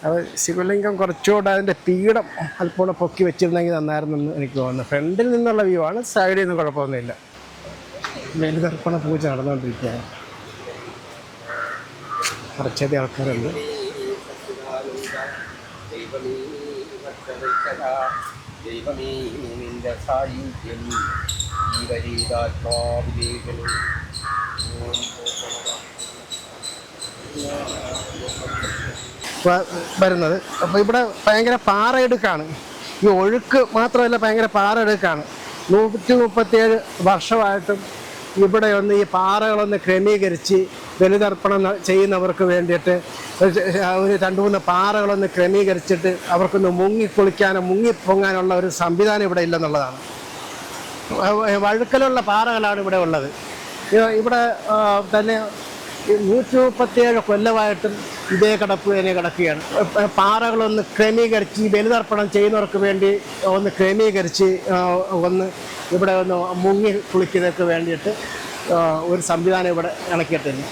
അപ്പോൾ ശിവലിംഗം കുറച്ചുകൂടെ അതിൻ്റെ പീഠം അല്പം പൊക്കി വെച്ചിരുന്നെങ്കിൽ നന്നായിരുന്നെന്ന് എനിക്ക് തോന്നുന്നു. ഫ്രണ്ടിൽ നിന്നുള്ള വ്യൂ ആണ്, സൈഡിൽ നിന്ന് കുഴപ്പമൊന്നുമില്ല. ബലിതർപ്പണ പൂജ നടന്നുകൊണ്ടിരിക്കുകയാണ്. കുറച്ചധികം ആൾക്കാരുണ്ട്. വരുന്നത് അപ്പോൾ ഇവിടെ ഭയങ്കര പാറയെടുക്കാണ്. ഈ ഒഴുക്ക് മാത്രമല്ല, ഭയങ്കര പാറയെടുക്കാണ്. 137 വർഷമായിട്ടും ഇവിടെ ഒന്ന് ഈ പാറകളൊന്ന് ക്രമീകരിച്ച് ബലിതർപ്പണം ചെയ്യുന്നവർക്ക് വേണ്ടിയിട്ട് ഒരു 2-3 പാറകളൊന്ന് ക്രമീകരിച്ചിട്ട് അവർക്കൊന്ന് മുങ്ങിക്കുളിക്കാനോ മുങ്ങിപ്പൊങ്ങാനുള്ള ഒരു സംവിധാനം ഇവിടെ ഇല്ലെന്നുള്ളതാണ്. വഴുക്കലുള്ള പാറകളാണ് ഇവിടെ ഉള്ളത്. ഇവിടെ തന്നെ 137 കൊല്ലമായിട്ടും ഇതേ കിടപ്പ് തന്നെ കിടക്കുകയാണ്. പാറകളൊന്ന് ക്രമീകരിച്ച് ഈ ബലിതർപ്പണം ചെയ്യുന്നവർക്ക് വേണ്ടി ഒന്ന് ക്രമീകരിച്ച് ഒന്ന് ഇവിടെ ഒന്ന് മുങ്ങി കുളിക്കുന്നതിന് വേണ്ടിയിട്ട് ഒരു സംവിധാനം ഇവിടെ ഇണക്കിയിട്ടില്ല.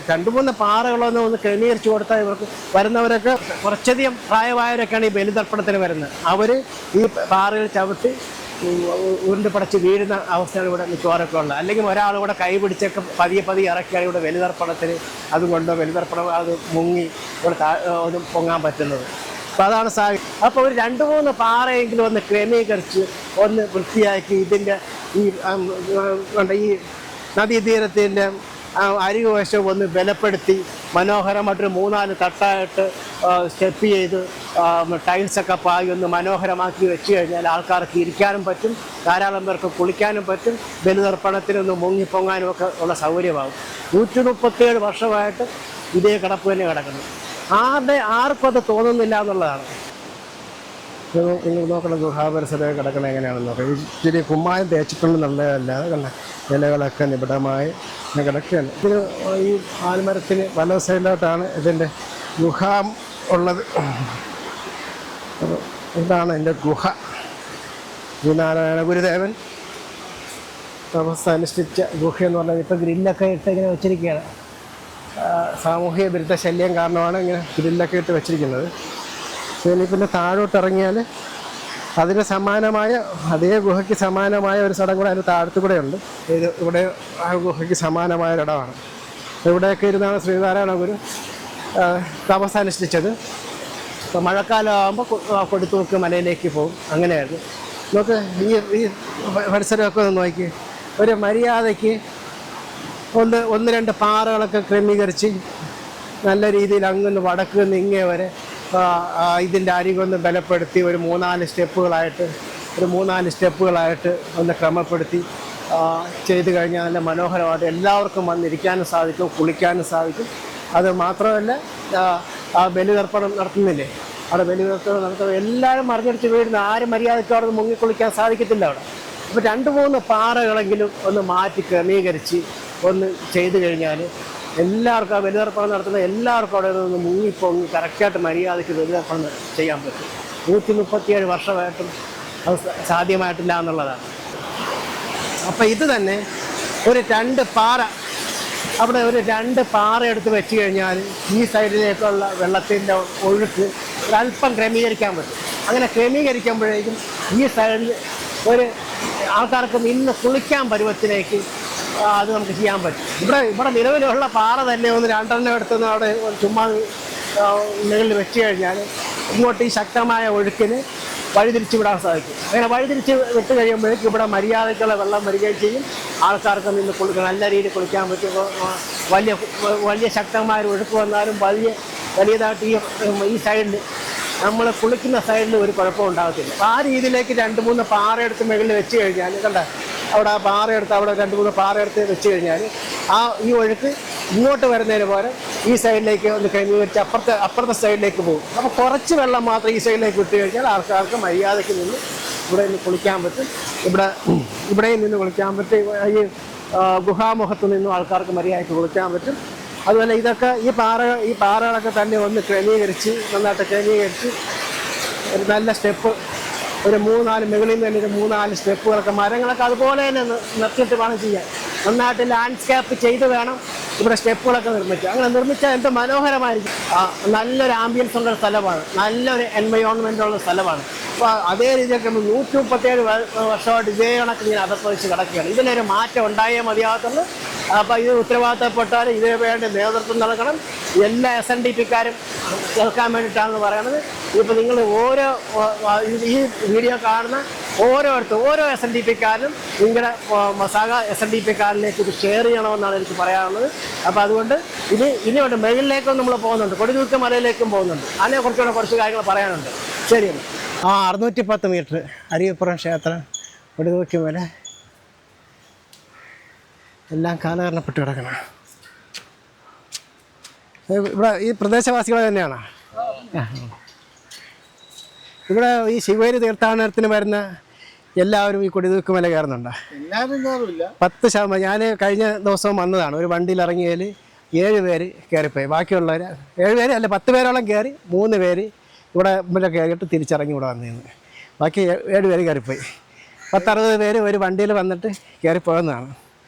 2-3 പാറകളൊന്നും ഒന്ന് ക്രമീകരിച്ച് കൊടുത്താൽ ഇവർക്ക് വരുന്നവരൊക്കെ കുറച്ചധികം പ്രായമായവരൊക്കെയാണ് ഈ ബലിതർപ്പണത്തിന് വരുന്നത്. അവർ ഈ പാറയിൽ ചവിട്ടി ഉരുണ്ട് പടച്ച് വീഴുന്ന അവസ്ഥയാണ് ഇവിടെ മിക്കവാറൊക്കെ ഉള്ളത്. അല്ലെങ്കിൽ ഒരാളിവിടെ കൈ പിടിച്ചൊക്കെ പതിയെ ഇറക്കിയാണ് ഇവിടെ ബലിതർപ്പണത്തിന് അതുകൊണ്ട് ബലിതർപ്പണം അത് മുങ്ങി ഇവിടെ ഒന്ന് പൊങ്ങാൻ പറ്റുന്നത്. അപ്പോൾ അതാണ് സാഹചര്യം. അപ്പോൾ ഒരു 2-3 പാറയെങ്കിലും ഒന്ന് ക്രമീകരിച്ച് ഒന്ന് വൃത്തിയാക്കി ഇതിൻ്റെ ഈ നദീതീരത്തിൻ്റെ അരികുവശം ഒന്ന് ബലപ്പെടുത്തി മനോഹരമായിട്ടൊരു 3-4 തട്ടായിട്ട് സ്റ്റെപ്പ് ചെയ്ത് ടൈൽസൊക്കെ പാകി ഒന്ന് മനോഹരമാക്കി വെച്ച് കഴിഞ്ഞാൽ ആൾക്കാർക്ക് ഇരിക്കാനും പറ്റും, ധാരാളം പേർക്ക് കുളിക്കാനും പറ്റും, ബലിതർപ്പണത്തിനൊന്ന് മുങ്ങിപ്പൊങ്ങാനും ഒക്കെ ഉള്ള സൗകര്യമാകും. 137 വർഷമായിട്ട് ഇതേ കിടപ്പ് തന്നെ കിടക്കുന്നു. ആർക്കും അത് തോന്നുന്നില്ല എന്നുള്ളതാണ്. നിങ്ങൾ നോക്കണം ഗുഹാപരിസരമൊക്കെ കിടക്കണം എങ്ങനെയാണെന്ന് നോക്കാം. ഇച്ചിരി കുമ്മായം തേച്ചിട്ടുണ്ട് നല്ലതല്ലാതെ കണ്ട ഇലകളൊക്കെ നിബിഡമായി കിടക്കുകയാണ്. ഇതിന് ഈ ആൽമരത്തിന് വലത് സൈഡിലോട്ടാണ് ഇതിൻ്റെ ഗുഹ ഉള്ളത്. ഇതാണ് എൻ്റെ ഗുഹ. ശ്രീനാരായണ ഗുരുദേവൻ തപസ് അനുഷ്ഠിച്ച ഗുഹയെന്ന് പറഞ്ഞാൽ ഇപ്പോൾ ഗ്രില്ലൊക്കെ ഇട്ട് ഇങ്ങനെ വെച്ചിരിക്കുകയാണ്. സാമൂഹിക വിരുദ്ധ ശല്യം കാരണമാണ് ഇങ്ങനെ ഗ്രില്ലൊക്കെ ഇട്ട് വെച്ചിരിക്കുന്നത്. ഇനി പിന്നെ താഴോട്ട് ഇറങ്ങിയാൽ അതിന് സമാനമായ അതേ ഗുഹയ്ക്ക് സമാനമായ ഒരു സ്ഥലം കൂടെ അതിന് താഴത്തു കൂടെ ഉണ്ട്. ഇവിടെ ആ ഗുഹയ്ക്ക് സമാനമായ ഒരിടമാണ്. ഇവിടെയൊക്കെ ഇരുന്നാണ് ശ്രീനാരായണ ഗുരു തപസ് അനുഷ്ഠിച്ചത്. ഇപ്പോൾ മഴക്കാലം ആകുമ്പോൾ കൊടുത്തുനോക്ക് മലയിലേക്ക് പോകും. അങ്ങനെയായിരുന്നു. നമുക്ക് ഈ പരിസരമൊക്കെ ഒന്ന് നോക്കി, ഒരു മര്യാദയ്ക്ക് ഒന്ന് രണ്ട് പാറകളൊക്കെ ക്രമീകരിച്ച് നല്ല രീതിയിൽ അങ്ങ് വടക്ക് നിന്ന് ഇങ്ങേ വരെ ഇതിൻ്റെ അരികൊന്ന് ബലപ്പെടുത്തി ഒരു മൂന്നാല് സ്റ്റെപ്പുകളായിട്ട് ഒന്ന് ക്രമപ്പെടുത്തി ചെയ്തു കഴിഞ്ഞാൽ നല്ല മനോഹരമായിട്ട് എല്ലാവർക്കും വന്നിരിക്കാനും സാധിക്കും, കുളിക്കാനും സാധിക്കും. അത് മാത്രമല്ല ബലിതർപ്പണം നടത്തുന്നില്ലേ, അവിടെ ബലിതർപ്പണം നടത്തുമ്പോൾ എല്ലാവരും മറിഞ്ഞടിച്ച് വീഴുന്ന ആരും മര്യാദയ്ക്ക് അവിടെ മുങ്ങിക്കുളിക്കാൻ സാധിക്കത്തില്ല അവിടെ. അപ്പോൾ 2-3 പാറകളെങ്കിലും ഒന്ന് മാറ്റി ക്രമീകരിച്ച് ഒന്ന് ചെയ്തു കഴിഞ്ഞാൽ എല്ലാവർക്കും ആ ബലിതർപ്പണം നടത്തുന്ന എല്ലാവർക്കും അവിടെ നിന്ന് മുങ്ങിപ്പൊങ്ങി കറക്റ്റായിട്ട് മര്യാദയ്ക്ക് ബലിതർപ്പണം ചെയ്യാൻ പറ്റും. 137 വർഷമായിട്ടും അത് സാധ്യമായിട്ടില്ല എന്നുള്ളതാണ്. അപ്പോൾ ഇത് തന്നെ ഒരു 2 പാറ അവിടെ ഒരു 2 പാറ എടുത്ത് വെച്ച് കഴിഞ്ഞാൽ ഈ സൈഡിലേക്കുള്ള വെള്ളത്തിൻ്റെ ഒഴുക്ക് ഒരല്പം ക്രമീകരിക്കാൻ പറ്റും. അങ്ങനെ ക്രമീകരിക്കുമ്പോഴേക്കും ഈ സൈഡിൽ ഒരു ആൾക്കാർക്ക് നിന്ന് കുളിക്കാൻ പരുവത്തിലേക്ക് അത് നമുക്ക് ചെയ്യാൻ പറ്റും. ഇവിടെ നിലവിലുള്ള പാറ തന്നെ ഒന്ന് 2 എടുത്തുനിന്ന് അവിടെ ചുമ്മാ മുകളിൽ വെച്ച് കഴിഞ്ഞാൽ ഇങ്ങോട്ട് ഈ ശക്തമായ ഒഴുക്കിന് വഴിതിരിച്ച് വിടാൻ സാധിക്കും. അങ്ങനെ വഴിതിരിച്ച് വിട്ട് കഴിയുമ്പോഴേക്കും ഇവിടെ മര്യാദയ്ക്കുള്ള വെള്ളം വരികയും ചെയ്യും. ആൾക്കാർക്ക് നിന്ന് നല്ല രീതിയിൽ കുളിക്കാൻ പറ്റും. വലിയ ശക്തമായ ഒഴുക്ക് വന്നാലും വലിയതായിട്ട് ഈ സൈഡിൽ നമ്മൾ കുളിക്കുന്ന സൈഡിൽ ഒരു കുഴപ്പം ഉണ്ടാകത്തില്ല. അപ്പോൾ ആ രീതിയിലേക്ക് 2-3 പാറ എടുത്ത് മുകളിൽ വെച്ച് കഴിഞ്ഞാൽ കണ്ട അവിടെ ആ പാറയെടുത്ത് അവിടെ 2-3 പാറയെടുത്ത് വെച്ച് കഴിഞ്ഞാൽ ഈ ഒഴുക്ക് ഇങ്ങോട്ട് വരുന്നതിന് പകരം ഈ സൈഡിലേക്ക് ഒന്ന് ക്രമീകരിച്ച് അപ്പുറത്തെ സൈഡിലേക്ക് പോകും. അപ്പോൾ കുറച്ച് വെള്ളം മാത്രം ഈ സൈഡിലേക്ക് വിട്ട് കഴിഞ്ഞാൽ ആൾക്കാർക്ക് മര്യാദയ്ക്ക് നിന്ന് ഇവിടെ നിന്ന് കുളിക്കാൻ പറ്റും. ഇവിടെയും നിന്ന് കുളിക്കാൻ പറ്റും. ഈ ഗുഹാമുഖത്ത് നിന്നും ആൾക്കാർക്ക് മര്യാദയ്ക്ക് കുളിക്കാൻ പറ്റും. അതുപോലെ ഇതൊക്കെ ഈ പാറകളൊക്കെ തന്നെ ഒന്ന് നന്നായിട്ട് ക്രമീകരിച്ച് ഒരു നല്ല സ്റ്റെപ്പ് ഒരു 3-4 മുകളിൽ നിന്ന് തന്നെ ഒരു 3-4 സ്റ്റെപ്പുകളൊക്കെ മരങ്ങളൊക്കെ അതുപോലെ തന്നെ നിർത്തിയിട്ട് വേണം ചെയ്യാൻ. നന്നായിട്ട് ലാൻഡ്സ്കേപ്പ് ചെയ്ത് വേണം ഇവിടെ സ്റ്റെപ്പുകളൊക്കെ നിർമ്മിക്കുക. അങ്ങനെ നിർമ്മിച്ചാൽ എന്ത് മനോഹരമായിരിക്കും. നല്ലൊരു ആംബിയൻസ് ഉള്ള സ്ഥലമാണ്, നല്ലൊരു എൻവയോൺമെൻ്റ് ഉള്ള സ്ഥലമാണ്. അപ്പോൾ അതേ രീതിയിലൊക്കെ 137 വർഷമായിട്ട് ഇതേ കണക്ക് ഇങ്ങനെ അതപ്പതിച്ച് കിടക്കുകയാണ്. ഇതിനൊരു മാറ്റം ഉണ്ടായേ മതിയാകത്തുള്ളൂ. അപ്പോൾ ഇത് ഉത്തരവാദിത്തപ്പെട്ടാൽ ഇതേ വേണ്ട നേതൃത്വം നൽകണം. എല്ലാ SNDPക്കാരും കേൾക്കാൻ വേണ്ടിയിട്ടാണെന്ന് പറയുന്നത്. ഇപ്പോൾ നിങ്ങൾ ഈ വീഡിയോ കാണുന്ന ഓരോ SNDPക്കാരനും നിങ്ങളുടെ സഹ SNDPക്കാരിലേക്ക് ഇത് ഷെയർ ചെയ്യണമെന്നാണ് എനിക്ക് പറയാനുള്ളത്. അപ്പോൾ അതുകൊണ്ട് ഇനിയുണ്ട് മുകളിലേക്കും നമ്മൾ പോകുന്നുണ്ട്, കൊടിതൂക്ക മലയിലേക്കും പോകുന്നുണ്ട്. അതിനെക്കുറിച്ചുള്ള കുറച്ച് കാര്യങ്ങൾ പറയാനുണ്ട്. ശരിയല്ല. 610 മീറ്റർ അരിയപ്പുറം ക്ഷേത്രം, കൊടിതൂക്ക മല എല്ലാം കാലഹരണപ്പെട്ട് കിടക്കണം. ഇവിടെ ഈ പ്രദേശവാസികൾ തന്നെയാണ്. ഇവിടെ ഈ ശിവേരി തീർത്ഥാടനത്തിന് വരുന്ന എല്ലാവരും ഈ കൊടിതൂക്ക് മല കയറുന്നുണ്ട്. 10%. ഞാൻ കഴിഞ്ഞ ദിവസം വന്നതാണ്. ഒരു വണ്ടിയിൽ ഇറങ്ങിയതിൽ 7 പേര് കയറിപ്പോയി. ബാക്കിയുള്ളവർ 7 പേര് അല്ല 10 പേരോളം കയറി, 3 പേര് ഇവിടെ കയറിയിട്ട് തിരിച്ചിറങ്ങി ഇവിടെ വന്നിരുന്നു. ബാക്കി 7 പേര് കയറിപ്പോയി. 10-60 പേര് ഒരു വണ്ടിയിൽ വന്നിട്ട് കയറിപ്പോകുന്നതാണ്.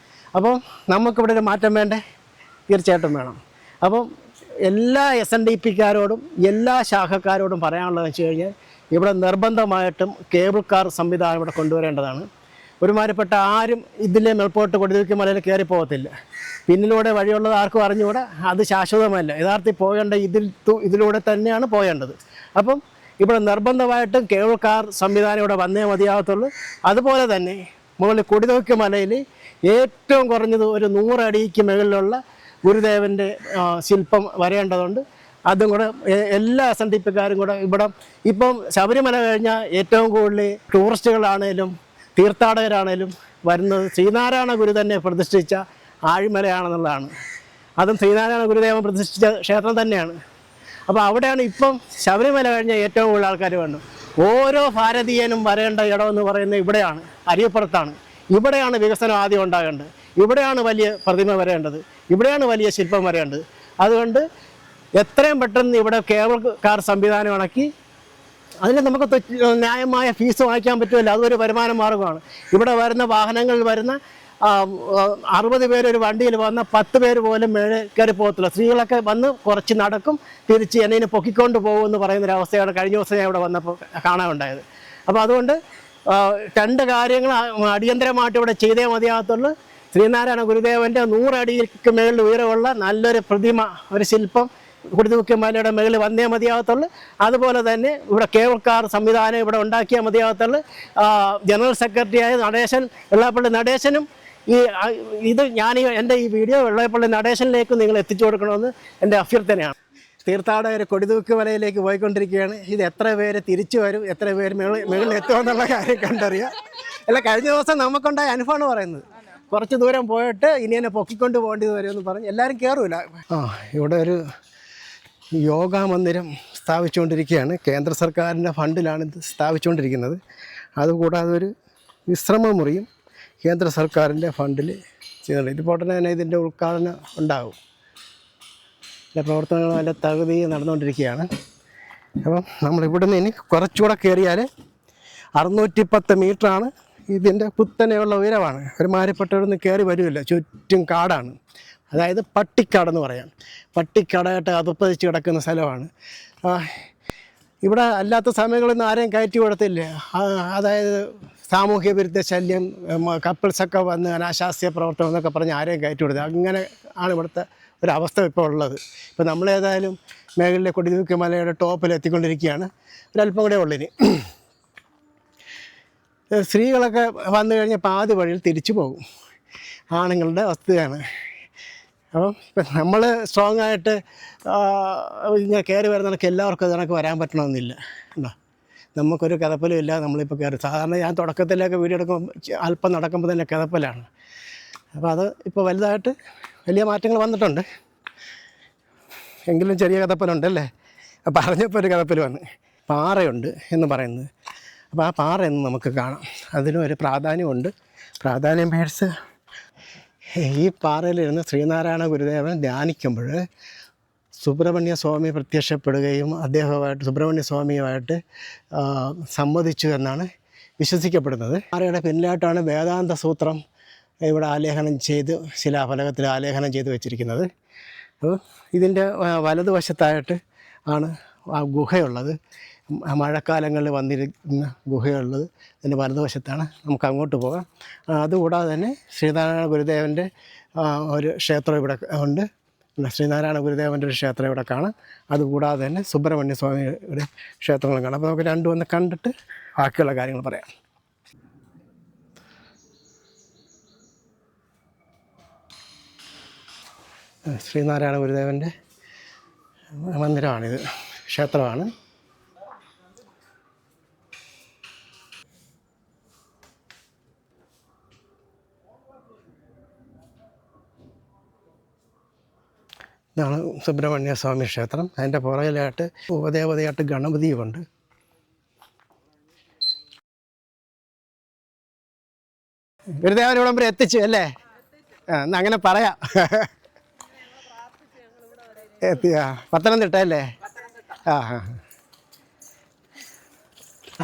അപ്പം നമുക്കിവിടെ ഒരു മാറ്റം വേണ്ടേ? തീർച്ചയായിട്ടും വേണം. അപ്പം എല്ലാ SNDPക്കാരോടും എല്ലാ ശാഖക്കാരോടും പറയാനുള്ളതെന്ന് വെച്ച് കഴിഞ്ഞാൽ ഇവിടെ നിർബന്ധമായിട്ടും കേബിൾ കാർ സംവിധാനം ഇവിടെ കൊണ്ടുവരേണ്ടതാണ്. ഒരുമാതിരിപ്പെട്ട ആരും ഇതിലെ മേൽപോട്ട് കൊടിതൂക്ക മലയിൽ കയറി പോകത്തില്ല. പിന്നിലൂടെ വഴിയുള്ളത് ആർക്കും അറിഞ്ഞുകൂടെ, അത് ശാശ്വതമല്ല. യഥാർത്ഥത്തിൽ പോകേണ്ട ഇതിലൂടെ തന്നെയാണ് പോകേണ്ടത്. അപ്പം ഇവിടെ നിർബന്ധമായിട്ടും കേബിൾ കാർ സംവിധാനം ഇവിടെ വന്നേ മതിയാകത്തുള്ളൂ. അതുപോലെ തന്നെ മുകളിൽ കൊടിതൂക്ക മലയിൽ ഏറ്റവും കുറഞ്ഞത് ഒരു 100 അടിക്ക് മുകളിലുള്ള ഗുരുദേവൻ്റെ ശില്പം വരേണ്ടതുണ്ട്. അതും കൂടെ എല്ലാ SNDPക്കാരും കൂടെ ഇവിടെ ഇപ്പം ശബരിമല കഴിഞ്ഞാൽ ഏറ്റവും കൂടുതൽ ടൂറിസ്റ്റുകളാണേലും തീർത്ഥാടകരാണേലും വരുന്നത് ശ്രീനാരായണ ഗുരു തന്നെ പ്രതിഷ്ഠിച്ച ആഴിമലയാണെന്നുള്ളതാണ്. അതും ശ്രീനാരായണ ഗുരുദേവൻ പ്രതിഷ്ഠിച്ച ക്ഷേത്രം തന്നെയാണ്. അപ്പോൾ അവിടെയാണ് ഇപ്പം ശബരിമല കഴിഞ്ഞാൽ ഏറ്റവും കൂടുതൽ ആൾക്കാർ വേണ്ടത്. ഓരോ ഭാരതീയനും വരേണ്ട ഇടമെന്ന് പറയുന്നത് ഇവിടെയാണ്, അരിയപ്പുറത്താണ്. ഇവിടെയാണ് വികസനം ആദ്യം ഉണ്ടാകേണ്ടത്, ഇവിടെയാണ് വലിയ പ്രതിമ വരേണ്ടത്, ഇവിടെയാണ് വലിയ ശില്പം വരേണ്ടത്. അതുകൊണ്ട് എത്രയും പെട്ടെന്ന് ഇവിടെ കേബിൾ കാർ സംവിധാനം ഇണക്കി അതിന് നമുക്ക് ന്യായമായ ഫീസ് വാങ്ങിക്കാൻ പറ്റുമല്ലോ, അതൊരു വരുമാന മാർഗ്ഗമാണ്. ഇവിടെ വരുന്ന വാഹനങ്ങളിൽ വരുന്ന 60 പേര് ഒരു വണ്ടിയിൽ വന്ന 10 പേര് പോലും മേലെ കയറി പോകത്തില്ല. സ്ത്രീകളൊക്കെ വന്ന് കുറച്ച് നടക്കും, തിരിച്ച് എന്നെ പൊക്കിക്കൊണ്ട് പോകുമെന്ന് പറയുന്നൊരവസ്ഥയാണ് കഴിഞ്ഞ ദിവസം ഞാൻ ഇവിടെ വന്നപ്പോൾ കാണാനുണ്ടായത്. അപ്പോൾ അതുകൊണ്ട് 2 കാര്യങ്ങൾ അടിയന്തരമായിട്ട് ഇവിടെ ചെയ്തേ മതിയാകത്തുള്ളൂ. ശ്രീനാരായണ ഗുരുദേവൻ്റെ 100 അടിക്ക് മേളിൽ ഉയരമുള്ള നല്ലൊരു പ്രതിമ, ഒരു ശില്പം കുടിതൂക്കമലയുടെ മേളിൽ വന്നേ മതിയാകത്തുള്ളൂ. അതുപോലെ തന്നെ ഇവിടെ കേബിൾ കാർ സംവിധാനം ഇവിടെ ഉണ്ടാക്കിയാൽ മതിയാകത്തുള്ളൂ. ജനറൽ സെക്രട്ടറിയായ നടേശൻ, വെള്ളാപ്പള്ളി നടേശനും ഇത് ഞാൻ എൻ്റെ ഈ വീഡിയോ വെള്ളാപ്പള്ളി നടേശനിലേക്ക് നിങ്ങൾ എത്തിച്ചു കൊടുക്കണമെന്ന് എൻ്റെ അഭ്യർത്ഥനയാണ്. തീർത്ഥാടകർ കൊടിതൂക്കുമലയിലേക്ക് പോയിക്കൊണ്ടിരിക്കുകയാണ്. ഇത് എത്ര പേര് തിരിച്ചു വരും, എത്ര പേര് മുകളിൽ എത്തുമെന്നുള്ള കാര്യം കണ്ടറിയാം. അല്ല, കഴിഞ്ഞ ദിവസം നമുക്കുണ്ടായ അനുഭവമാണ് പറയുന്നത്. കുറച്ച് ദൂരം പോയിട്ട് ഇനി എന്നെ പൊക്കിക്കൊണ്ട് പോകേണ്ടി വരുമെന്ന് പറഞ്ഞ് എല്ലാവരും കയറൂല. ഇവിടെ ഒരു യോഗാ മന്ദിരം സ്ഥാപിച്ചുകൊണ്ടിരിക്കുകയാണ്. കേന്ദ്ര സർക്കാരിൻ്റെ ഫണ്ടിലാണ് ഇത് സ്ഥാപിച്ചുകൊണ്ടിരിക്കുന്നത്. അതുകൂടാതെ ഒരു വിശ്രമ മുറിയും കേന്ദ്ര സർക്കാരിൻ്റെ ഫണ്ടിൽ ചെയ്യുന്നുണ്ട്. ഇതിപ്പോൾ തന്നെ ഇതിൻ്റെ ഉദ്ഘാടനം ഉണ്ടാകും. പ്രവർത്തനങ്ങൾ നല്ല തകൃതി നടന്നുകൊണ്ടിരിക്കുകയാണ്. അപ്പം നമ്മളിവിടെ നിന്ന് ഇനി കുറച്ചുകൂടെ കയറിയാൽ 610 മീറ്ററാണ്. ഇതിൻ്റെ കുത്തനെയുള്ള ഉയരമാണ്. ഒരുമാതിരിപ്പെട്ടവിടെ നിന്ന് കയറി വരുമില്ല, ചുറ്റും കാടാണ്. അതായത് പട്ടിക്കാടെന്ന് പറയാം. പട്ടിക്കാടായിട്ട് അതുപ്പതിച്ച് കിടക്കുന്ന സ്ഥലമാണ്. ഇവിടെ അല്ലാത്ത സമയങ്ങളൊന്നും ആരെയും കയറ്റി കൊടുത്തില്ല. അതായത് സാമൂഹ്യ വിരുദ്ധ ശല്യം, കപ്പിൾസൊക്കെ വന്ന് അനാശാസ്യ പ്രവർത്തനം എന്നൊക്കെ പറഞ്ഞ് ആരെയും കയറ്റി കൊടുത്തത്. അങ്ങനെ ആണ് ഇവിടുത്തെ ഒരവസ്ഥ ഇപ്പോൾ ഉള്ളത്. ഇപ്പോൾ നമ്മളേതായാലും മേഖലയിലെ കൊടിതൂക്കുമലയുടെ ടോപ്പിൽ എത്തിക്കൊണ്ടിരിക്കുകയാണ്. ഒരല്പം കൂടെ ഉള്ളിന് സ്ത്രീകളൊക്കെ വന്നു കഴിഞ്ഞാൽ പാതി വഴിയിൽ തിരിച്ചു പോകും. ആണുങ്ങളുടെ അവസ്ഥയാണ്. അപ്പം ഇപ്പം നമ്മൾ സ്ട്രോങ് ആയിട്ട് ഇങ്ങനെ കയറി വരുന്നവർക്ക് എല്ലാവർക്കും ഇതിനൊക്കെ വരാൻ പറ്റണമെന്നില്ല. ഉണ്ടോ, നമുക്കൊരു കിതപ്പലും ഇല്ല. നമ്മളിപ്പോൾ കയറി സാധാരണ ഞാൻ തുടക്കത്തിലൊക്കെ വീഡിയോ എടുക്കുമ്പോൾ അല്പം നടക്കുമ്പോൾ തന്നെ കിതപ്പലാണ്. അപ്പോൾ അത് ഇപ്പോൾ വലുതായിട്ട് വലിയ മാറ്റങ്ങൾ വന്നിട്ടുണ്ട്. എങ്കിലും ചെറിയ കിതപ്പലുണ്ടല്ലേ. പറഞ്ഞപ്പോൾ ഒരു കിതപ്പൽ വന്ന് പാറയുണ്ട് എന്ന് പറയുന്നത്. അപ്പോൾ ആ പാറയെന്ന് നമുക്ക് കാണാം. അതിനും ഒരു പ്രാധാന്യമുണ്ട്. പ്രാധാന്യം മേടിച്ച് ഈ പാറയിലിരുന്ന് ശ്രീനാരായണ ഗുരുദേവൻ ധ്യാനിക്കുമ്പോൾ സുബ്രഹ്മണ്യ സ്വാമി പ്രത്യക്ഷപ്പെടുകയും അദ്ദേഹമായിട്ട് സുബ്രഹ്മണ്യ സ്വാമിയുമായിട്ട് സംവദിച്ചു എന്നാണ് വിശ്വസിക്കപ്പെടുന്നത്. പാറയുടെ പിന്നിലായിട്ടാണ് വേദാന്ത സൂത്രം ഇവിടെ ആലേഖനം ചെയ്ത് ശിലാഫലകത്തിൽ ആലേഖനം ചെയ്ത് വെച്ചിരിക്കുന്നത്. അപ്പോൾ ഇതിൻ്റെ വലതുവശത്തായിട്ട് ആണ് ആ ഗുഹയുള്ളത്. മഴക്കാലങ്ങളിൽ വന്നിരിക്കുന്ന ഗുഹയുള്ളത് ഇതിൻ്റെ വലതുവശത്താണ്. നമുക്ക് അങ്ങോട്ട് പോകാം. അതുകൂടാതെ തന്നെ ശ്രീനാരായണ ഗുരുദേവൻ്റെ ഒരു ക്ഷേത്രം ഇവിടെ ഉണ്ട്. ശ്രീനാരായണ ഗുരുദേവൻ്റെ ഒരു ക്ഷേത്രം ഇവിടെ കാണാം. അതുകൂടാതെ തന്നെ സുബ്രഹ്മണ്യ സ്വാമിയുടെ ക്ഷേത്രങ്ങളും കാണാം. അപ്പോൾ നമുക്ക് രണ്ടും ഒന്ന് കണ്ടിട്ട് ബാക്കിയുള്ള കാര്യങ്ങൾ പറയാം. ശ്രീനാരായണ ഗുരുദേവൻ്റെ മന്ദിരമാണിത്, ക്ഷേത്രമാണ്. ഇതാണ് സുബ്രഹ്മണ്യ സ്വാമി ക്ഷേത്രം. അതിൻ്റെ പുറകിലായിട്ട് ഉപദേവതയായിട്ട് ഗണപതിയുമുണ്ട്. ഗുരുദേവൻ ഇവിടം വരെ എത്തിച്ചു അല്ലേ? എന്നാ അങ്ങനെ പറയാം. എത്തിയ പത്തനംതിട്ട അല്ലേ?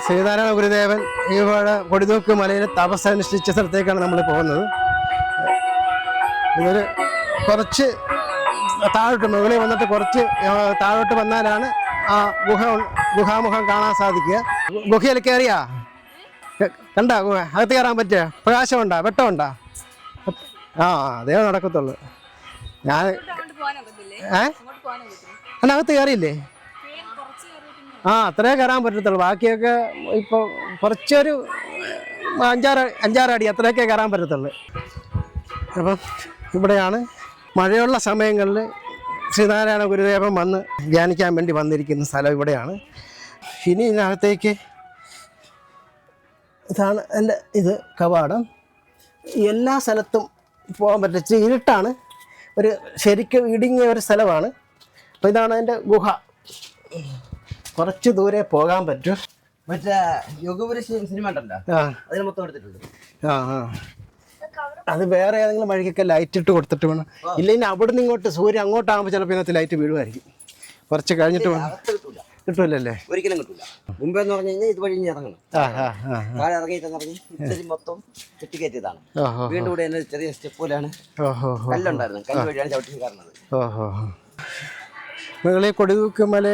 ശ്രീനാരായണ ഗുരുദേവൻ ഇവിടെ കൊടിതൂക്ക് മലയിൽ തപസ്സനുഷ്ഠിച്ച സ്ഥലത്തേക്കാണ് നമ്മൾ പോകുന്നത്. ഇതൊരു കുറച്ച് താഴോട്ട് മുകളിൽ വന്നിട്ട് കുറച്ച് താഴോട്ട് വന്നാലാണ് ആ ഗുഹാമുഖം കാണാൻ സാധിക്കുക. ഗുഹയിൽ കയറിയാ കണ്ട ഗുഹ അകത്ത് കയറാൻ പറ്റുക? പ്രകാശമുണ്ടോ, വെട്ടമുണ്ടോ? അതേ നടക്കത്തുള്ളൂ. ഞാൻ അതിനകത്ത് കയറിയില്ലേ? അത്രേ കയറാൻ പറ്റത്തുള്ളൂ. ബാക്കിയൊക്കെ ഇപ്പോൾ കുറച്ചൊരു 5-6 അടി അത്രയൊക്കെ കയറാൻ പറ്റത്തുള്ളൂ. അപ്പം ഇവിടെയാണ് മഴയുള്ള സമയങ്ങളിൽ ശ്രീനാരായണ ഗുരുദേവൻ വന്ന് ധ്യാനിക്കാൻ വേണ്ടി വന്നിരിക്കുന്ന സ്ഥലം ഇവിടെയാണ്. ഇനി ഇതിനകത്തേക്ക് ഇതാണ് എൻ്റെ കവാടം. എല്ലാ സ്ഥലത്തും പോകാൻ പറ്റിച്ച് ഇരുട്ടാണ്, ഒരു ശരിക്കും ഇടുങ്ങിയ ഒരു സ്ഥലമാണ്. അപ്പോൾ ഇതാണ് എൻ്റെ ഗുഹ. കുറച്ച് ദൂരെ പോകാൻ പറ്റും. മറ്റേ യോഗപുര സിനിമ ഉണ്ടല്ലോ, അതിന് മൊത്തം എടുത്തിട്ടുണ്ട്. ആ ആ അത് വേറെ ഏതെങ്കിലും വഴിക്കൊക്കെ ലൈറ്റ് ഇട്ട് കൊടുത്തിട്ട് വേണം. ഇല്ലെങ്കിൽ അവിടെ നിന്ന് ഇങ്ങോട്ട് സൂര്യൻ അങ്ങോട്ടാകുമ്പോൾ ചിലപ്പോൾ ഇതിനകത്ത് ലൈറ്റ് വീഴുമായിരിക്കും. കുറച്ച് കഴിഞ്ഞിട്ട് വേണം. കിട്ടൂലല്ലേ? ഒരിക്കലും കിട്ടില്ല. മുമ്പെന്ന് പറഞ്ഞു കഴിഞ്ഞാൽ ഇതുവഴി ഇറങ്ങണം. താഴെ ഇറങ്ങി മൊത്തം ചുറ്റിക്കയറ്റിയതാണ്. വീണ്ടും കൂടെ തന്നെ ചെറിയ സ്റ്റെപ്പ് പോലെയാണ് കല്ലുണ്ടായിരുന്നു. കല്ല് വഴിയാണ് ചവിട്ടി കയറുന്നത്. മുകളിൽ കൊടിതൂക്കുമല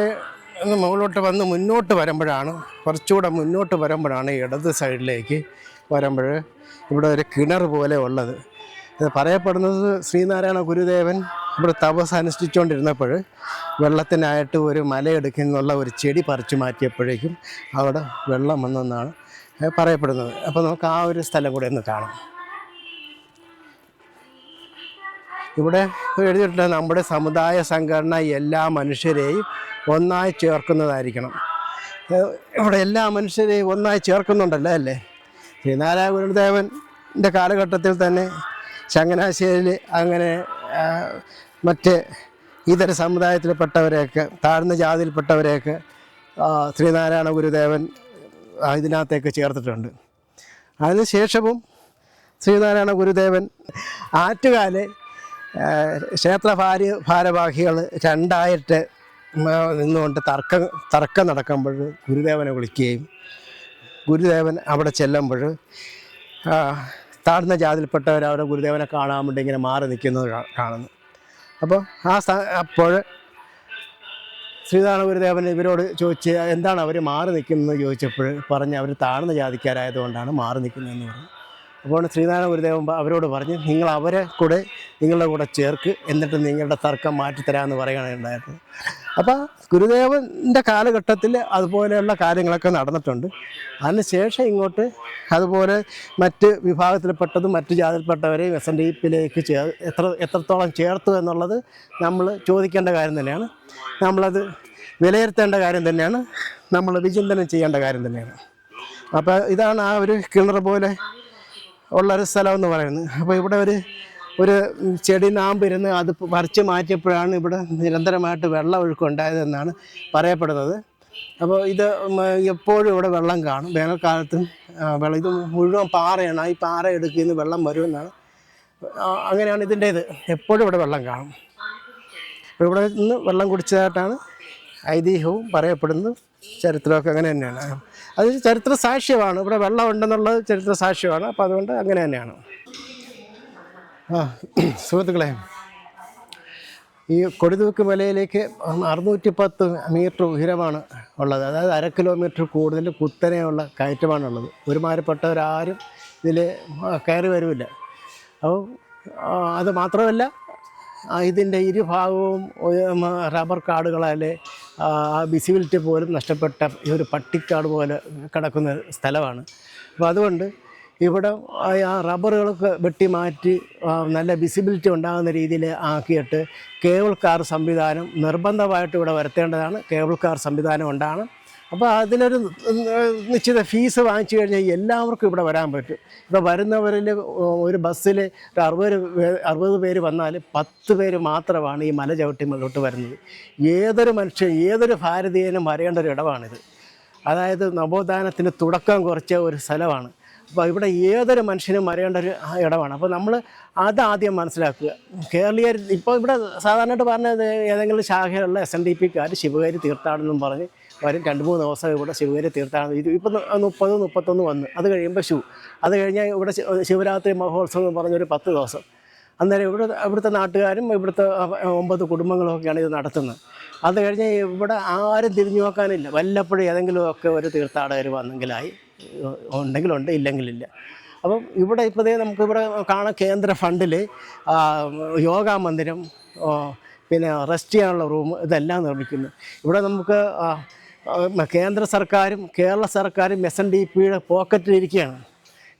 മുകളിലോട്ട് വന്ന് മുന്നോട്ട് വരുമ്പോഴാണ്, കുറച്ചുകൂടെ മുന്നോട്ട് വരുമ്പോഴാണ് ഇടത് സൈഡിലേക്ക് വരുമ്പോൾ ഇവിടെ ഒരു കിണർ പോലെ ഉള്ളത്. ഇത് പറയപ്പെടുന്നത് ശ്രീനാരായണ ഗുരുദേവൻ ഇവിടെ തപസ് അനുഷ്ഠിച്ചുകൊണ്ടിരുന്നപ്പോൾ വെള്ളത്തിനായിട്ട് ഒരു മലയെടുക്കുന്നുള്ള ഒരു ചെടി പറിച്ചു മാറ്റിയപ്പോഴേക്കും അവിടെ വെള്ളം വന്നെന്നാണ് പറയപ്പെടുന്നത്. അപ്പോൾ നമുക്ക് ആ ഒരു സ്ഥലം കൂടെ ഒന്ന് കാണാം. ഇവിടെ എഴുതിയിട്ടുണ്ട്, നമ്മുടെ സമുദായ സംഘടന എല്ലാ മനുഷ്യരെയും ഒന്നായി ചേർക്കുന്നതായിരിക്കണം. ഇവിടെ എല്ലാ മനുഷ്യരെയും ഒന്നായി ചേർക്കുന്നുണ്ടല്ലോ അല്ലേ? ശ്രീനാരായണ ഗുരുദേവൻ്റെ കാലഘട്ടത്തിൽ തന്നെ ചങ്ങനാശ്ശേരിയിൽ അങ്ങനെ മറ്റ് ഇതര സമുദായത്തിൽപ്പെട്ടവരെയൊക്കെ, താഴ്ന്ന ജാതിയിൽപ്പെട്ടവരെയൊക്കെ ശ്രീനാരായണ ഗുരുദേവൻ ഇതിനകത്തേക്ക് ചേർത്തിട്ടുണ്ട്. അതിനുശേഷവും ശ്രീനാരായണ ഗുരുദേവൻ ആറ്റുകാല് ക്ഷേത്ര ഭാരവാഹികൾ രണ്ടായിട്ട് നിന്നുകൊണ്ട് തർക്കം നടക്കുമ്പോൾ ഗുരുദേവനെ വിളിക്കുകയും ഗുരുദേവൻ അവിടെ ചെല്ലുമ്പോൾ താഴ്ന്ന ജാതിയിൽപ്പെട്ടവർ അവിടെ ഗുരുദേവനെ കാണാൻ വേണ്ടി ഇങ്ങനെ മാറി നിൽക്കുന്നത് കാണുന്നു. അപ്പോൾ അപ്പോൾ ശ്രീനാരായണ ഗുരുദേവൻ ഇവരോട് ചോദിച്ച് എന്താണ് അവർ മാറി നിൽക്കുന്നത് ചോദിച്ചപ്പോൾ പറഞ്ഞ് അവർ താഴ്ന്ന ജാതിക്കാരായതുകൊണ്ടാണ് മാറി നിൽക്കുന്നതെന്ന് പറഞ്ഞു. അപ്പോൾ ശ്രീനാരായണ ഗുരുദേവൻ അവരോട് പറഞ്ഞ് നിങ്ങൾ അവരെ കൂടെ നിങ്ങളുടെ കൂടെ ചേർക്ക്, എന്നിട്ട് നിങ്ങളുടെ തർക്കം മാറ്റിത്തരാമെന്ന് പറയുകയുണ്ടായിരുന്നു. അപ്പോൾ ഗുരുദേവൻ്റെ കാലഘട്ടത്തിൽ അതുപോലെയുള്ള കാര്യങ്ങളൊക്കെ നടന്നിട്ടുണ്ട്. അതിനുശേഷം ഇങ്ങോട്ട് അതുപോലെ മറ്റ് വിഭാഗത്തിൽപ്പെട്ടതും മറ്റ് ജാതിയിൽപ്പെട്ടവരെയും SNDP-യിലേക്ക് എത്രത്തോളം ചേർത്തു എന്നുള്ളത് നമ്മൾ ചോദിക്കേണ്ട കാര്യം തന്നെയാണ്. നമ്മളത് വിലയിരുത്തേണ്ട കാര്യം തന്നെയാണ്. നമ്മൾ വിചിന്തനം ചെയ്യേണ്ട കാര്യം തന്നെയാണ്. അപ്പോൾ ഇതാണ് ആ ഒരു കിണർ പോലെ ഉള്ളൊരു സ്ഥലം എന്ന് പറയുന്നത്. അപ്പോൾ ഇവിടെ ഒരു ചെടി നാമ്പിരുന്ന് അത് പറിച്ച് മാറ്റിയപ്പോഴാണ് ഇവിടെ നിരന്തരമായിട്ട് വെള്ളം ഒഴുക്കുണ്ടായതെന്നാണ് പറയപ്പെടുന്നത്. അപ്പോൾ ഇത് എപ്പോഴും ഇവിടെ വെള്ളം കാണും. വേനൽക്കാലത്തും വെള്ളം, ഇത് മുഴുവൻ പാറയാണ്. ഈ പാറ എടുക്കുന്ന വെള്ളം വരുമെന്നാണ്, അങ്ങനെയാണ് ഇതിൻ്റെ ഇത്. എപ്പോഴും ഇവിടെ വെള്ളം കാണും. ഇവിടെ നിന്ന് വെള്ളം കുടിച്ചതായിട്ടാണ് ഐതിഹ്യവും പറയപ്പെടുന്നു. ചരിത്രമൊക്കെ അങ്ങനെ തന്നെയാണ്. അത് ചരിത്ര സാക്ഷ്യമാണ്. ഇവിടെ വെള്ളം ഉണ്ടെന്നുള്ളത് ചരിത്ര സാക്ഷ്യമാണ്. അപ്പോൾ അതുകൊണ്ട് അങ്ങനെ തന്നെയാണ്. സുഹൃത്തുക്കളെ, ഈ കൊടിതൂക്ക് മലയിലേക്ക് 610 മീറ്റർ ഉയരമാണ് ഉള്ളത്. അതായത് 1/2 കിലോമീറ്റർ കൂടുതൽ കുത്തനെയുള്ള കയറ്റമാണുള്ളത്. ഒരുമാതിരിപ്പെട്ടവരാരും ഇതിൽ കയറി വരുമില്ല. അപ്പോൾ അത് മാത്രമല്ല, ഇതിൻ്റെ ഇരുഭാഗവും റബ്ബർ കാടുകളാലെ വിസിബിലിറ്റി പോലും നഷ്ടപ്പെട്ട ഈ ഒരു പട്ടിക്കാട് പോലെ കിടക്കുന്ന സ്ഥലമാണ്. അപ്പോൾ അതുകൊണ്ട് ഇവിടെ ആ റബ്ബറുകളൊക്കെ വെട്ടി മാറ്റി നല്ല വിസിബിലിറ്റി ഉണ്ടാകുന്ന രീതിയിൽ ആക്കിയിട്ട് കേബിൾ കാർ സംവിധാനം നിർബന്ധമായിട്ട് ഇവിടെ വരുത്തേണ്ടതാണ്. കേബിൾ കാർ സംവിധാനം ഉണ്ടാകണം. അപ്പോൾ അതിനൊരു നിശ്ചിത ഫീസ് വാങ്ങിച്ചു കഴിഞ്ഞാൽ എല്ലാവർക്കും ഇവിടെ വരാൻ പറ്റും. ഇപ്പോൾ വരുന്നവരിൽ ഒരു ബസ്സിൽ ഒരു 60 പേര് വന്നാൽ 10 പേര് മാത്രമാണ് ഈ മല ചവിട്ടി മുന്നോട്ട് വരുന്നത്. ഏതൊരു മനുഷ്യൻ, ഏതൊരു ഭാരതീയനും വരേണ്ട ഒരു ഇടമാണിത്. അതായത് നവോത്ഥാനത്തിന് തുടക്കം കുറിച്ച ഒരു സ്ഥലമാണ്. അപ്പോൾ ഇവിടെ ഏതൊരു മനുഷ്യനും വരേണ്ട ഒരു ഇടമാണ്. അപ്പോൾ നമ്മൾ അതാദ്യം മനസ്സിലാക്കുക. കേരളീയർ ഇപ്പോൾ ഇവിടെ സാധാരണയായിട്ട് പറഞ്ഞത് ഏതെങ്കിലും ശാഖയിലുള്ള SNDP-ക്കാർ ശിവഗിരി തീർത്ഥാടനം പറഞ്ഞ് വരും. 2-3 ദിവസം ഇവിടെ ശിവഗിരി തീർത്ഥാടനം. ഇത് ഇപ്പം 30-31 വന്ന്, അത് കഴിയുമ്പോൾ അത് കഴിഞ്ഞാൽ ഇവിടെ ശിവരാത്രി മഹോത്സവം എന്ന് പറഞ്ഞൊരു 10 ദിവസം. അന്നേരം ഇവിടുത്തെ നാട്ടുകാരും ഇവിടുത്തെ 9 കുടുംബങ്ങളൊക്കെയാണ് ഇത് നടത്തുന്നത്. അത് കഴിഞ്ഞ് ഇവിടെ ആരും തിരിഞ്ഞു നോക്കാനില്ല. വല്ലപ്പോഴും ഏതെങ്കിലുമൊക്കെ ഒരു തീർത്ഥാടകർ വന്നെങ്കിലായി, ഉണ്ടെങ്കിലുണ്ട്, ഇല്ലെങ്കിലില്ല. അപ്പം ഇവിടെ ഇപ്പോഴേ നമുക്കിവിടെ കാണാം, കേന്ദ്ര ഫണ്ടിൽ യോഗാ മന്ദിരം, പിന്നെ റെസ്റ്റ് ചെയ്യാനുള്ള റൂം, ഇതെല്ലാം നിർമ്മിക്കുന്നു. ഇവിടെ നമുക്ക് കേന്ദ്ര സർക്കാരും കേരള സർക്കാരും SNDP-യുടെ പോക്കറ്റിലിരിക്കുകയാണ്.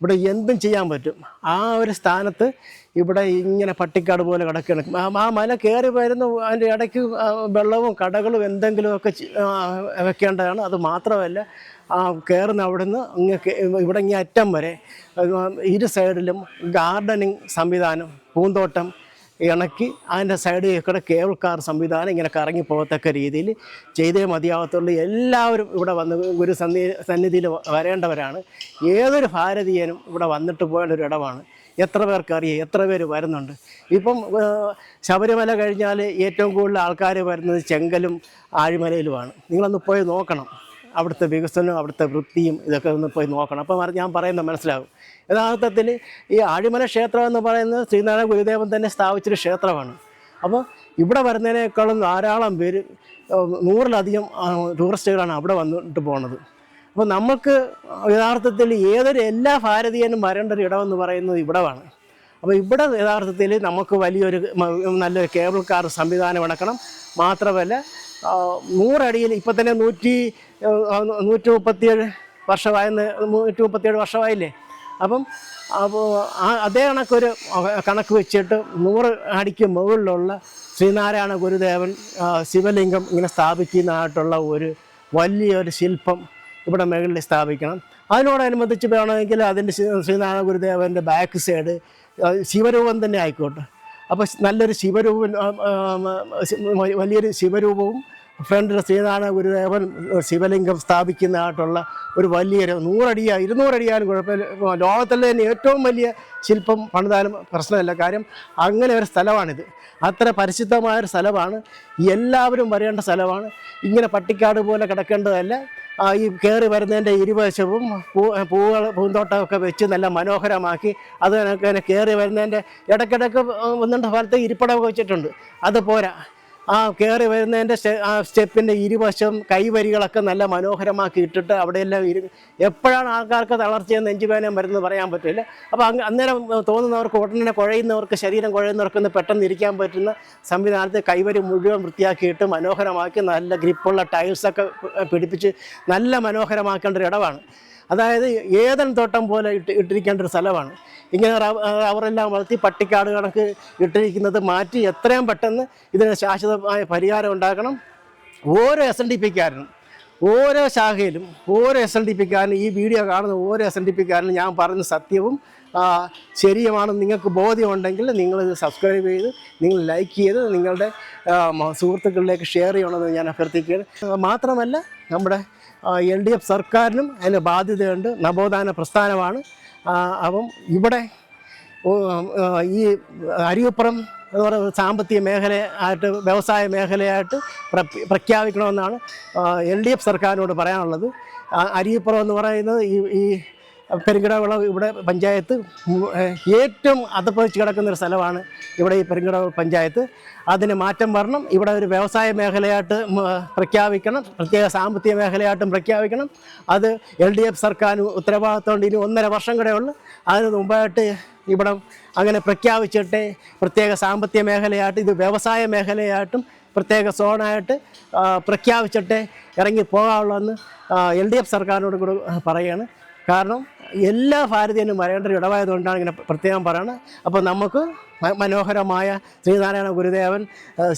ഇവിടെ എന്തും ചെയ്യാൻ പറ്റും. ആ ഒരു സ്ഥാനത്ത് ഇവിടെ ഇങ്ങനെ പട്ടിക്കാട് പോലെ കിടക്കുകയാണ്. ആ മല കയറി വരുന്ന അതിൻ്റെ ഇടയ്ക്ക് വെള്ളവും കടകളും എന്തെങ്കിലുമൊക്കെ വെക്കേണ്ടതാണ്. അത് മാത്രമല്ല, കയറുന്ന അവിടുന്ന് ഇവിടെ ഇങ്ങനെ അറ്റം വരെ ഇരു സൈഡിലും ഗാർഡനിങ് സംവിധാനം, പൂന്തോട്ടം, ഇണക്കി അതിൻ്റെ സൈഡിൽ കൂടെ കേബിൾ കാർ സംവിധാനം ഇങ്ങനെ കറങ്ങി പോകത്തക്ക രീതിയിൽ ചെയ്തേ മതിയാവത്തുള്ളൂ. എല്ലാവരും ഇവിടെ വന്ന് ഗുരു സന്നിധിയിൽ വരേണ്ടവരാണ്. ഏതൊരു ഭാരതീയനും ഇവിടെ വന്നിട്ട് പോയൊരു ഇടമാണ്. എത്ര പേർക്കറിയാം, എത്ര പേര് വരുന്നുണ്ട്. ഇപ്പം ശബരിമല കഴിഞ്ഞാൽ ഏറ്റവും കൂടുതൽ ആൾക്കാർ വരുന്നത് ചെങ്കലും ആഴിമലയിലുമാണ്. നിങ്ങളൊന്ന് പോയി നോക്കണം. അവിടുത്തെ വികസനവും അവിടുത്തെ വൃത്തിയും ഇതൊക്കെ ഒന്ന് പോയി നോക്കണം. അപ്പം ഞാൻ പറയുന്നത് മനസ്സിലാകും. യഥാർത്ഥത്തിൽ ഈ ആഴിമല ക്ഷേത്രം എന്ന് പറയുന്നത് ശ്രീനാരായണ ഗുരുദേവൻ തന്നെ സ്ഥാപിച്ചൊരു ക്ഷേത്രമാണ്. അപ്പോൾ ഇവിടെ വരുന്നതിനേക്കാളും ധാരാളം പേര്, 100-ലധികം ടൂറിസ്റ്റുകളാണ് അവിടെ വന്നിട്ട് പോകുന്നത്. അപ്പോൾ നമുക്ക് യഥാർത്ഥത്തിൽ എല്ലാ ഭാരതീയനും വരേണ്ട ഒരു ഇടമെന്ന് പറയുന്നത് ഇവിടമാണ്. അപ്പോൾ ഇവിടെ യഥാർത്ഥത്തിൽ നമുക്ക് വലിയൊരു നല്ലൊരു കേബിൾ കാർ സംവിധാനം ഇണക്കണം. മാത്രമല്ല 100 അടിയിൽ ഇപ്പം തന്നെ 137 വർഷമായില്ലേ. അപ്പോൾ അതേ കണക്ക് വെച്ചിട്ട് 100 അടിക്ക് മുകളിലുള്ള ശ്രീനാരായണ ഗുരുദേവൻ ശിവലിംഗം ഇങ്ങനെ സ്ഥാപിക്കുന്നതായിട്ടുള്ള ഒരു വലിയൊരു ശില്പം ഇവിടെ മുകളിൽ സ്ഥാപിക്കണം. അതിനോടനുബന്ധിച്ച് വേണമെങ്കിൽ അതിൻ്റെ ശ്രീനാരായണ ഗുരുദേവൻ്റെ ബാക്ക് സൈഡ് ശിവരൂപം തന്നെ ആയിക്കോട്ടെ. അപ്പോൾ നല്ലൊരു വലിയൊരു ശിവരൂപവും ഫ്രണ്ടിൽ ശ്രീനാരായണ ഗുരുദേവൻ ശിവലിംഗം സ്ഥാപിക്കുന്നതായിട്ടുള്ള ഒരു വലിയൊരു 100 അടിയോ 200 അടിയാലും കുഴപ്പമില്ല. ലോകത്തിലെ തന്നെ ഏറ്റവും വലിയ ശില്പം പണിതാലും പ്രശ്നമില്ല. കാര്യം അങ്ങനെ ഒരു സ്ഥലമാണിത്. അത്ര പരിശുദ്ധമായൊരു സ്ഥലമാണ്. എല്ലാവരും വരേണ്ട സ്ഥലമാണ്. ഇങ്ങനെ പട്ടിക്കാട് പോലെ കിടക്കേണ്ടതല്ല. ഈ കയറി വരുന്നതിൻ്റെ ഇരുവശവും പൂന്തോട്ടമൊക്കെ വെച്ച് നല്ല മനോഹരമാക്കി അത് കണക്ക് കയറി വരുന്നതിൻ്റെ ഇടയ്ക്കിടയ്ക്ക് ഒന്നിൻ്റെ ഭാഗത്ത് ഇരിപ്പിടമൊക്കെ വെച്ചിട്ടുണ്ട്. അത് പോരാ. കയറി വരുന്നതിൻ്റെ സ്റ്റെപ്പിൻ്റെ ഇരുവശം കൈവരികളൊക്കെ നല്ല മനോഹരമാക്കി ഇട്ടിട്ട് അവിടെയെല്ലാം എപ്പോഴാണ് ആൾക്കാർക്ക് തളർച്ചയും നെഞ്ചുവേദനയും വരുന്നത് പറയാൻ പറ്റില്ല. അപ്പോൾ അന്നേരം തോന്നുന്നവർക്ക്, ഉടനെ കുഴയുന്നവർക്ക്, ശരീരം കുഴയുന്നവർക്കൊന്ന് പെട്ടെന്ന് ഇരിക്കാൻ പറ്റുന്ന സംവിധാനത്തിൽ കൈവരി മുഴുവൻ വൃത്തിയാക്കിയിട്ട് മനോഹരമാക്കി നല്ല ഗ്രിപ്പുള്ള ടൈൽസൊക്കെ പിടിപ്പിച്ച് നല്ല മനോഹരമാക്കേണ്ട ഒരു ഇടമാണ്. അതായത് ഏതൻ തോട്ടം പോലെ ഇട്ടിരിക്കേണ്ട ഒരു സ്ഥലമാണ്. ഇങ്ങനെ റബ്ബറെല്ലാം വളർത്തി പട്ടിക്കാട് കണക്ക് ഇട്ടിരിക്കുന്നത് മാറ്റി എത്രയും പെട്ടെന്ന് ഇതിന് ശാശ്വതമായ പരിഹാരം ഉണ്ടാക്കണം. ഓരോ SNDPക്കാരനും, ഓരോ ശാഖയിലും, ഓരോ SNDPക്കാരനും, ഈ വീഡിയോ കാണുന്ന ഓരോ SNDPക്കാരനും ഞാൻ പറഞ്ഞ സത്യവും ശരിയുമാണെന്ന് നിങ്ങൾക്ക് ബോധ്യമുണ്ടെങ്കിൽ നിങ്ങളിത് സബ്സ്ക്രൈബ് ചെയ്ത്, നിങ്ങൾ ലൈക്ക് ചെയ്ത് നിങ്ങളുടെ സുഹൃത്തുക്കളിലേക്ക് ഷെയർ ചെയ്യണമെന്ന് ഞാൻ അഭ്യർത്ഥിക്കുകയാണ്. മാത്രമല്ല നമ്മുടെ LDF സർക്കാരിനും അതിന് ബാധ്യതയുണ്ട്. നവോത്ഥാന പ്രസ്ഥാനമാണ്. അപ്പം ഇവിടെ ഈ അരിയപ്പുറം എന്ന് പറയുന്നത് സാമ്പത്തിക മേഖലയായിട്ട്, വ്യവസായ മേഖലയായിട്ട് പ്രഖ്യാപിക്കണമെന്നാണ് LDF സർക്കാരിനോട് പറയാനുള്ളത്. അരിയപ്പുറം എന്ന് പറയുന്നത് ഈ പെരുങ്കടവിള ഇവിടെ പഞ്ചായത്ത് ഏറ്റവും അധപ്പതിച്ച് കിടക്കുന്നൊരു സ്ഥലമാണ്. ഇവിടെ ഈ പെരുങ്കടവിള പഞ്ചായത്ത് അതിന് മാറ്റം വരണം. ഇവിടെ ഒരു വ്യവസായ മേഖലയായിട്ട് പ്രഖ്യാപിക്കണം, പ്രത്യേക സാമ്പത്തിക മേഖലയായിട്ടും പ്രഖ്യാപിക്കണം. അത് LDF സർക്കാർ ഉത്തരവാദിത്തമുണ്ട്. ഇനി 1.5 വർഷം കൂടെ ഉള്ളു. അതിന് മുമ്പായിട്ട് ഇവിടെ അങ്ങനെ പ്രഖ്യാപിച്ചിട്ട് പ്രത്യേക സാമ്പത്തിക മേഖലയായിട്ട്, ഇത് വ്യവസായ മേഖലയായിട്ടും പ്രത്യേക സോണായിട്ട് പ്രഖ്യാപിച്ചിട്ട് ഇറങ്ങി പോകാനുള്ളതെന്ന് LDF സർക്കാരിനോട് കൂടെ പറയുകയാണ്. കാരണം എല്ലാ ഭാരതീയനും വരേണ്ട ഒരു ഇടവായതുകൊണ്ടാണ് ഇങ്ങനെ പ്രത്യേകം പറയുന്നത്. അപ്പോൾ നമുക്ക് മനോഹരമായ ശ്രീനാരായണ ഗുരുദേവൻ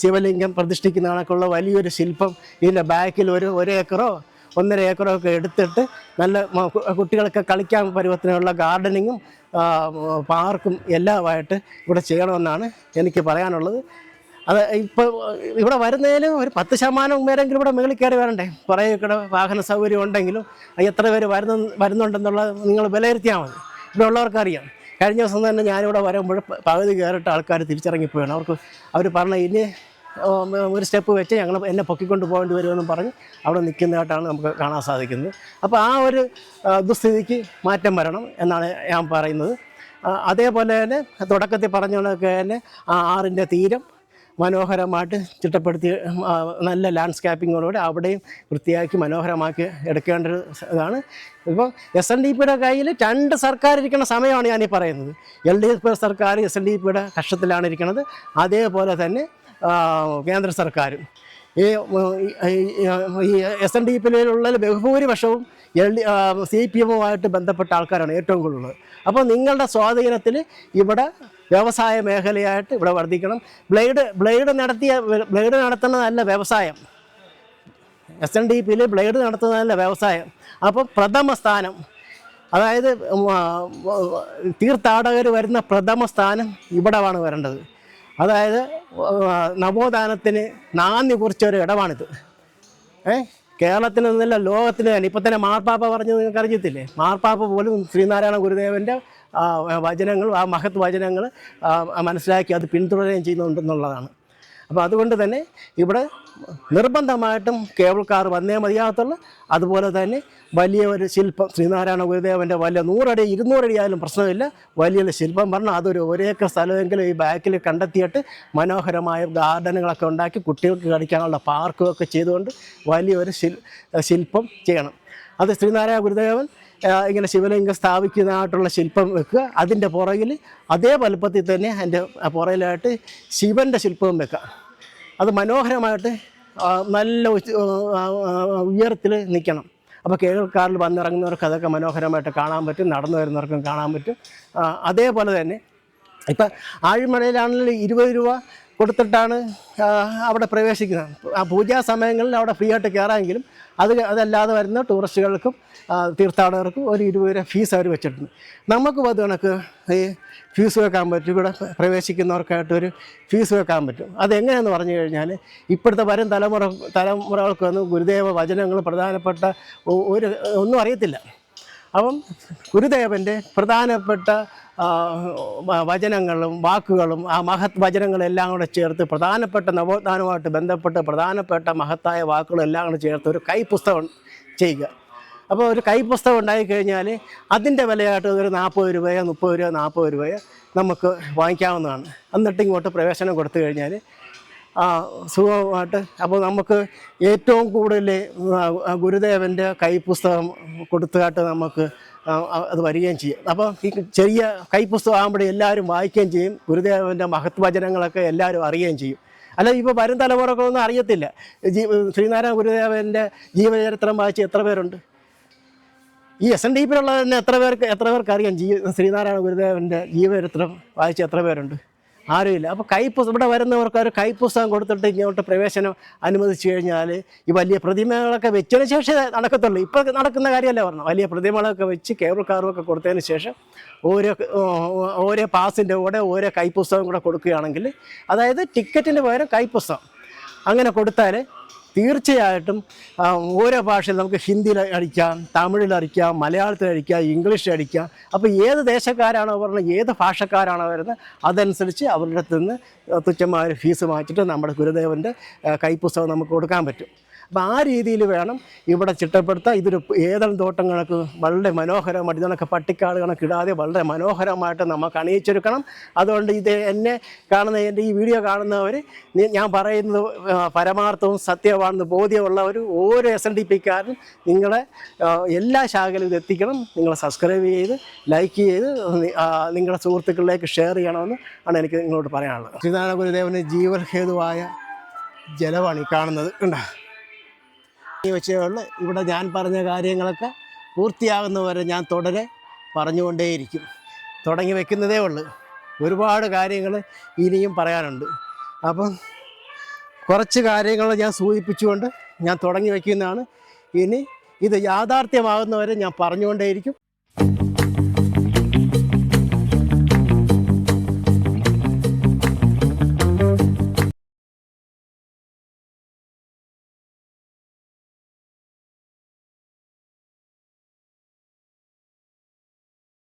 ശിവലിംഗം പ്രതിഷ്ഠിക്കുന്ന കണക്കുള്ള വലിയൊരു ശില്പം ഇതിൻ്റെ ബാക്കിൽ 1 ഏക്കറോ 1.5 ഏക്കറോ ഒക്കെ എടുത്തിട്ട് നല്ല കുട്ടികൾക്ക് കളിക്കാൻ പരുവത്തിനുള്ള ഗാർഡനിങ്ങും പാർക്കും എല്ലാമായിട്ട് ഇവിടെ ചെയ്യണമെന്നാണ് എനിക്ക് പറയാനുള്ളത്. അത് ഇപ്പോൾ ഇവിടെ വരുന്നതിന് ഒരു 10% പേരെങ്കിലും ഇവിടെ മുകളിൽ കയറി വരണ്ടേ. കുറേ ഇവിടെ വാഹന സൗകര്യം ഉണ്ടെങ്കിലും എത്ര പേര് വരുന്നുണ്ടെന്നുള്ളത് നിങ്ങൾ വിലയിരുത്തിയാൽ മതി. ഇവിടെ ഉള്ളവർക്കറിയാം. കഴിഞ്ഞ ദിവസം തന്നെ ഞാനിവിടെ വരുമ്പോൾ പകുതി കയറിയിട്ട് ആൾക്കാർ തിരിച്ചിറങ്ങിപ്പോയാണ്. അവർ പറഞ്ഞ ഇനി ഒരു സ്റ്റെപ്പ് വെച്ച് എന്നെ പൊക്കിക്കൊണ്ട് പോകേണ്ടി വരുമെന്നും പറഞ്ഞ് അവിടെ നിൽക്കുന്നതായിട്ടാണ് നമുക്ക് കാണാൻ സാധിക്കുന്നത്. അപ്പോൾ ആ ഒരു ദുസ്ഥിതിക്ക് മാറ്റം വരണം എന്നാണ് ഞാൻ പറയുന്നത്. അതേപോലെ തന്നെ തുടക്കത്തിൽ പറഞ്ഞതൊക്കെ തന്നെ ആ ആറിൻ്റെ തീരം മനോഹരമായിട്ട് ചിട്ടപ്പെടുത്തി നല്ല ലാൻഡ്സ്കേപ്പിങ്ങോടുകൂടി അവിടെയും വൃത്തിയാക്കി മനോഹരമാക്കി എടുക്കേണ്ട ഇതാണ്. ഇപ്പോൾ SNDPയുടെ കയ്യിൽ 2 സർക്കാർ ഇരിക്കുന്ന സമയമാണ് ഞാനീ പറയുന്നത്. LDF സർക്കാർ SNDPയുടെ കക്ഷത്തിലാണ് ഇരിക്കുന്നത്. അതേപോലെ തന്നെ കേന്ദ്ര സർക്കാരും. ഈ SNDPയിലുള്ള ബഹുഭൂരിപക്ഷവും CPM-ഉമായിട്ട് ബന്ധപ്പെട്ട ആൾക്കാരാണ് ഏറ്റവും കൂടുതൽ. അപ്പോൾ നിങ്ങളുടെ സ്വാധീനത്തിൽ ഇവിടെ വ്യവസായ മേഖലയായിട്ട് ഇവിടെ വർദ്ധിക്കണം. ബ്ലേഡ് നടത്തുന്നതല്ല വ്യവസായം. SNDPയിൽ ബ്ലേഡ് നടത്തുന്നതല്ല വ്യവസായം. അപ്പോൾ പ്രഥമ സ്ഥാനം, അതായത് തീർത്ഥാടകർ വരുന്ന പ്രഥമ സ്ഥാനം ഇവിടെയാണ് വരേണ്ടത്. അതായത് നവോത്ഥാനത്തിന് നാന്ദി കുറിച്ചൊരു ഇടമാണിത്. കേരളത്തിൽ നിന്നല്ല ലോകത്തിന് തന്നെ. ഇപ്പം തന്നെ മാർപ്പാപ്പ പറഞ്ഞത് നിങ്ങൾക്ക് അറിയത്തില്ലേ? മാർപ്പാപ്പ പോലും ശ്രീനാരായണ ഗുരുദേവൻ്റെ വചനങ്ങൾ, ആ മഹത് വചനങ്ങൾ മനസ്സിലാക്കി അത് പിന്തുടരുകയും ചെയ്യുന്നുണ്ടെന്നുള്ളതാണ്. അപ്പോൾ അതുകൊണ്ട് തന്നെ ഇവിടെ നിർബന്ധമായിട്ടും കേബിൾ കാർ വന്നേ മതിയാകത്തുള്ളൂ. അതുപോലെ തന്നെ വലിയ ഒരു ശില്പം ശ്രീനാരായണ ഗുരുദേവൻ്റെ വലിയ 100 അടി 200 അടി ആയാലും പ്രശ്നമില്ല. വലിയൊരു ശില്പം പറഞ്ഞാൽ അതൊരു 1 ഏക്കർ സ്ഥലമെങ്കിലും ഈ ബാക്കിൽ കണ്ടെത്തിയിട്ട് മനോഹരമായ ഗാർഡനുകളൊക്കെ ഉണ്ടാക്കി കുട്ടികൾക്ക് കളിക്കാനുള്ള പാർക്കുമൊക്കെ ചെയ്തുകൊണ്ട് വലിയൊരു ശില്പം ചെയ്യണം. അത് ശ്രീനാരായണ ഗുരുദേവൻ ഇങ്ങനെ ശിവലിംഗം സ്ഥാപിക്കുന്നതായിട്ടുള്ള ശില്പം വെക്കുക. അതിൻ്റെ പുറകിൽ അതേ വലുപ്പത്തിൽ തന്നെ അതിൻ്റെ പുറകിലായിട്ട് ശിവൻ്റെ ശില്പവും വെക്കുക. അത് മനോഹരമായിട്ട് നല്ല ഉയരത്തിൽ നിൽക്കണം. അപ്പോൾ കേബിൾ കാറിൽ വന്നിറങ്ങുന്നവർക്ക് അതൊക്കെ മനോഹരമായിട്ട് കാണാൻ പറ്റും, നടന്നു വരുന്നവർക്കും കാണാൻ പറ്റും. അതേപോലെ തന്നെ ഇപ്പം ആഴിമലയിലാണെങ്കിൽ 20 രൂപ കൊടുത്തിട്ടാണ് അവിടെ പ്രവേശിക്കുന്നത്. ആ പൂജാ സമയങ്ങളിൽ അവിടെ ഫ്രീ ആയിട്ട് കയറാമെങ്കിലും അതല്ലാതെ വരുന്ന ടൂറിസ്റ്റുകൾക്കും തീർത്ഥാടകർക്കും ഒരു 20 രൂപ ഫീസ് അവർ വെച്ചിട്ടുണ്ട്. നമുക്കും അത് കണക്ക് ഈ ഫീസ് വെക്കാൻ പറ്റും. ഇവിടെ പ്രവേശിക്കുന്നവർക്കായിട്ടൊരു ഫീസ് വെക്കാൻ പറ്റും. അതെങ്ങനെയാണെന്ന് പറഞ്ഞു കഴിഞ്ഞാൽ ഇപ്പോഴത്തെ വരും തലമുറകൾക്കൊന്നും ഗുരുദേവ വചനങ്ങൾ പ്രധാനപ്പെട്ട ഒന്നും അറിയത്തില്ല. അപ്പം ഗുരുദേവൻ്റെ പ്രധാനപ്പെട്ട വചനങ്ങളും വാക്കുകളും ആ മഹത് വചനങ്ങളെല്ലാം കൂടെ ചേർത്ത് പ്രധാനപ്പെട്ട നവോത്ഥാനവുമായിട്ട് ബന്ധപ്പെട്ട് പ്രധാനപ്പെട്ട മഹത്തായ വാക്കുകളെല്ലാം കൂടെ ചേർത്ത് ഒരു കൈപ്പുസ്തകം ചെയ്യുക. അപ്പോൾ ഒരു കൈപ്പുസ്തകം ഉണ്ടായിക്കഴിഞ്ഞാൽ അതിൻ്റെ വിലയായിട്ട് ഒരു 40 രൂപയോ 30 രൂപയോ 40 രൂപയോ നമുക്ക് വാങ്ങിക്കാവുന്നതാണ്. എന്നിട്ട് ഇങ്ങോട്ട് പ്രവേശനം കൊടുത്തു കഴിഞ്ഞാൽ സുഖമായിട്ട്. അപ്പോൾ നമുക്ക് ഏറ്റവും കൂടുതൽ ഗുരുദേവൻ്റെ കൈപ്പുസ്തകം കൊടുത്തിട്ട് നമുക്ക് അത് വരികയും ചെയ്യും. അപ്പോൾ ഈ ചെറിയ കൈപ്പുസ്തകം ആകുമ്പോഴേ എല്ലാവരും വായിക്കുകയും ചെയ്യും. ഗുരുദേവൻ്റെ മഹത് വചനങ്ങളൊക്കെ എല്ലാവരും അറിയുകയും ചെയ്യും. അല്ല ഇപ്പോൾ വരും തലമുറകളൊന്നും അറിയത്തില്ല. ശ്രീനാരായണ ഗുരുദേവൻ്റെ ജീവചരിത്രം വായിച്ച് എത്ര പേരുണ്ട്? ഈ SNDP തന്നെ എത്ര പേർക്ക് അറിയാം ശ്രീനാരായണ ഗുരുദേവൻ്റെ ജീവചരിത്രം വായിച്ച് എത്ര പേരുണ്ട്? ആരുമില്ല. അപ്പോൾ കൈപ്പുസ്തകം ഇവിടെ വരുന്നവർക്ക് ഒരു കൈപ്പുസ്തകം കൊടുത്തിട്ട് ഇങ്ങോട്ട് പ്രവേശനം അനുവദിച്ചു കഴിഞ്ഞാൽ ഈ വലിയ പ്രതിമകളൊക്കെ വെച്ചതിന് ശേഷം നടക്കത്തുള്ളൂ. ഇപ്പോൾ നടക്കുന്ന കാര്യമല്ല പറഞ്ഞു. വലിയ പ്രതിമകളൊക്കെ വെച്ച് കേബിൾ കാറുമൊക്കെ കൊടുത്തതിന് ശേഷം ഓരോ പാസിൻ്റെ കൂടെ ഓരോ കൈപ്പുസ്തകം കൂടെ കൊടുക്കുകയാണെങ്കിൽ, അതായത് ടിക്കറ്റിന് പകരം കൈപ്പുസ്തകം അങ്ങനെ കൊടുത്താൽ തീർച്ചയായിട്ടും ഓരോ ഭാഷയിൽ നമുക്ക് ഹിന്ദിയിൽ അടിക്കാം, തമിഴിൽ അടിക്കാം, മലയാളത്തിൽ അടിക്കാം, ഇംഗ്ലീഷിൽ അടിക്കാം. അപ്പോൾ ഏത് ദേശക്കാരാണോ പറഞ്ഞത്, ഏത് ഭാഷക്കാരാണോ വരുന്നത്, അതനുസരിച്ച് അവരുടെ അടുത്ത് നിന്ന് തുച്ഛമായ ഫീസ് വാങ്ങിച്ചിട്ട് നമ്മുടെ ഗുരുദേവൻ്റെ കൈപ്പുസ്തകം നമുക്ക് കൊടുക്കാൻ പറ്റും. അപ്പോൾ ആ രീതിയിൽ വേണം ഇവിടെ ചിട്ടപ്പെടുത്താൻ. ഇതൊരു ഏതെങ്കിലും തോട്ടം കണക്ക് വളരെ മനോഹരമായിട്ട് ഇതൊക്കെ പട്ടിക്കാട് കണക്കിടാതെ വളരെ മനോഹരമായിട്ട് നമുക്ക് അണിയിച്ചെടുക്കണം. അതുകൊണ്ട് ഇത് എന്നെ കാണുന്ന എൻ്റെ ഈ വീഡിയോ കാണുന്നവർ ഞാൻ പറയുന്നത് പരമാർത്ഥവും സത്യമാണെന്ന് ബോധ്യമുള്ളവർ ഓരോ SNDPക്കാരും നിങ്ങളെ എല്ലാ ശാഖയിലും ഇത് എത്തിക്കണം. നിങ്ങൾ സബ്സ്ക്രൈബ് ചെയ്ത് ലൈക്ക് ചെയ്ത് നിങ്ങളുടെ സുഹൃത്തുക്കളിലേക്ക് ഷെയർ ചെയ്യണമെന്ന് ആണ് എനിക്ക് നിങ്ങളോട് പറയാനുള്ളത്. ശ്രീനാരായണ ഗുരുദേവന് ജീവഹേതുവായ ജലമാണ് ഈ കാണുന്നത്. കണ്ടോ? ഈ വിഷയമുള്ള ഇവിടെ ഞാൻ പറഞ്ഞ കാര്യങ്ങളൊക്കെ പൂർത്തിയാകുന്നവരെ ഞാൻ തുടരെ പറഞ്ഞുകൊണ്ടേയിരിക്കും. തുടങ്ങി വെക്കുന്നതേ ഉള്ളൂ. ഒരുപാട് കാര്യങ്ങൾ ഇനിയും പറയാനുണ്ട്. അപ്പം കുറച്ച് കാര്യങ്ങൾ ഞാൻ സൂചിപ്പിച്ചുകൊണ്ട് ഞാൻ തുടങ്ങി വയ്ക്കുന്നതാണ്. ഇനി ഇത് യാഥാർത്ഥ്യമാകുന്നവരെ ഞാൻ പറഞ്ഞുകൊണ്ടേയിരിക്കും.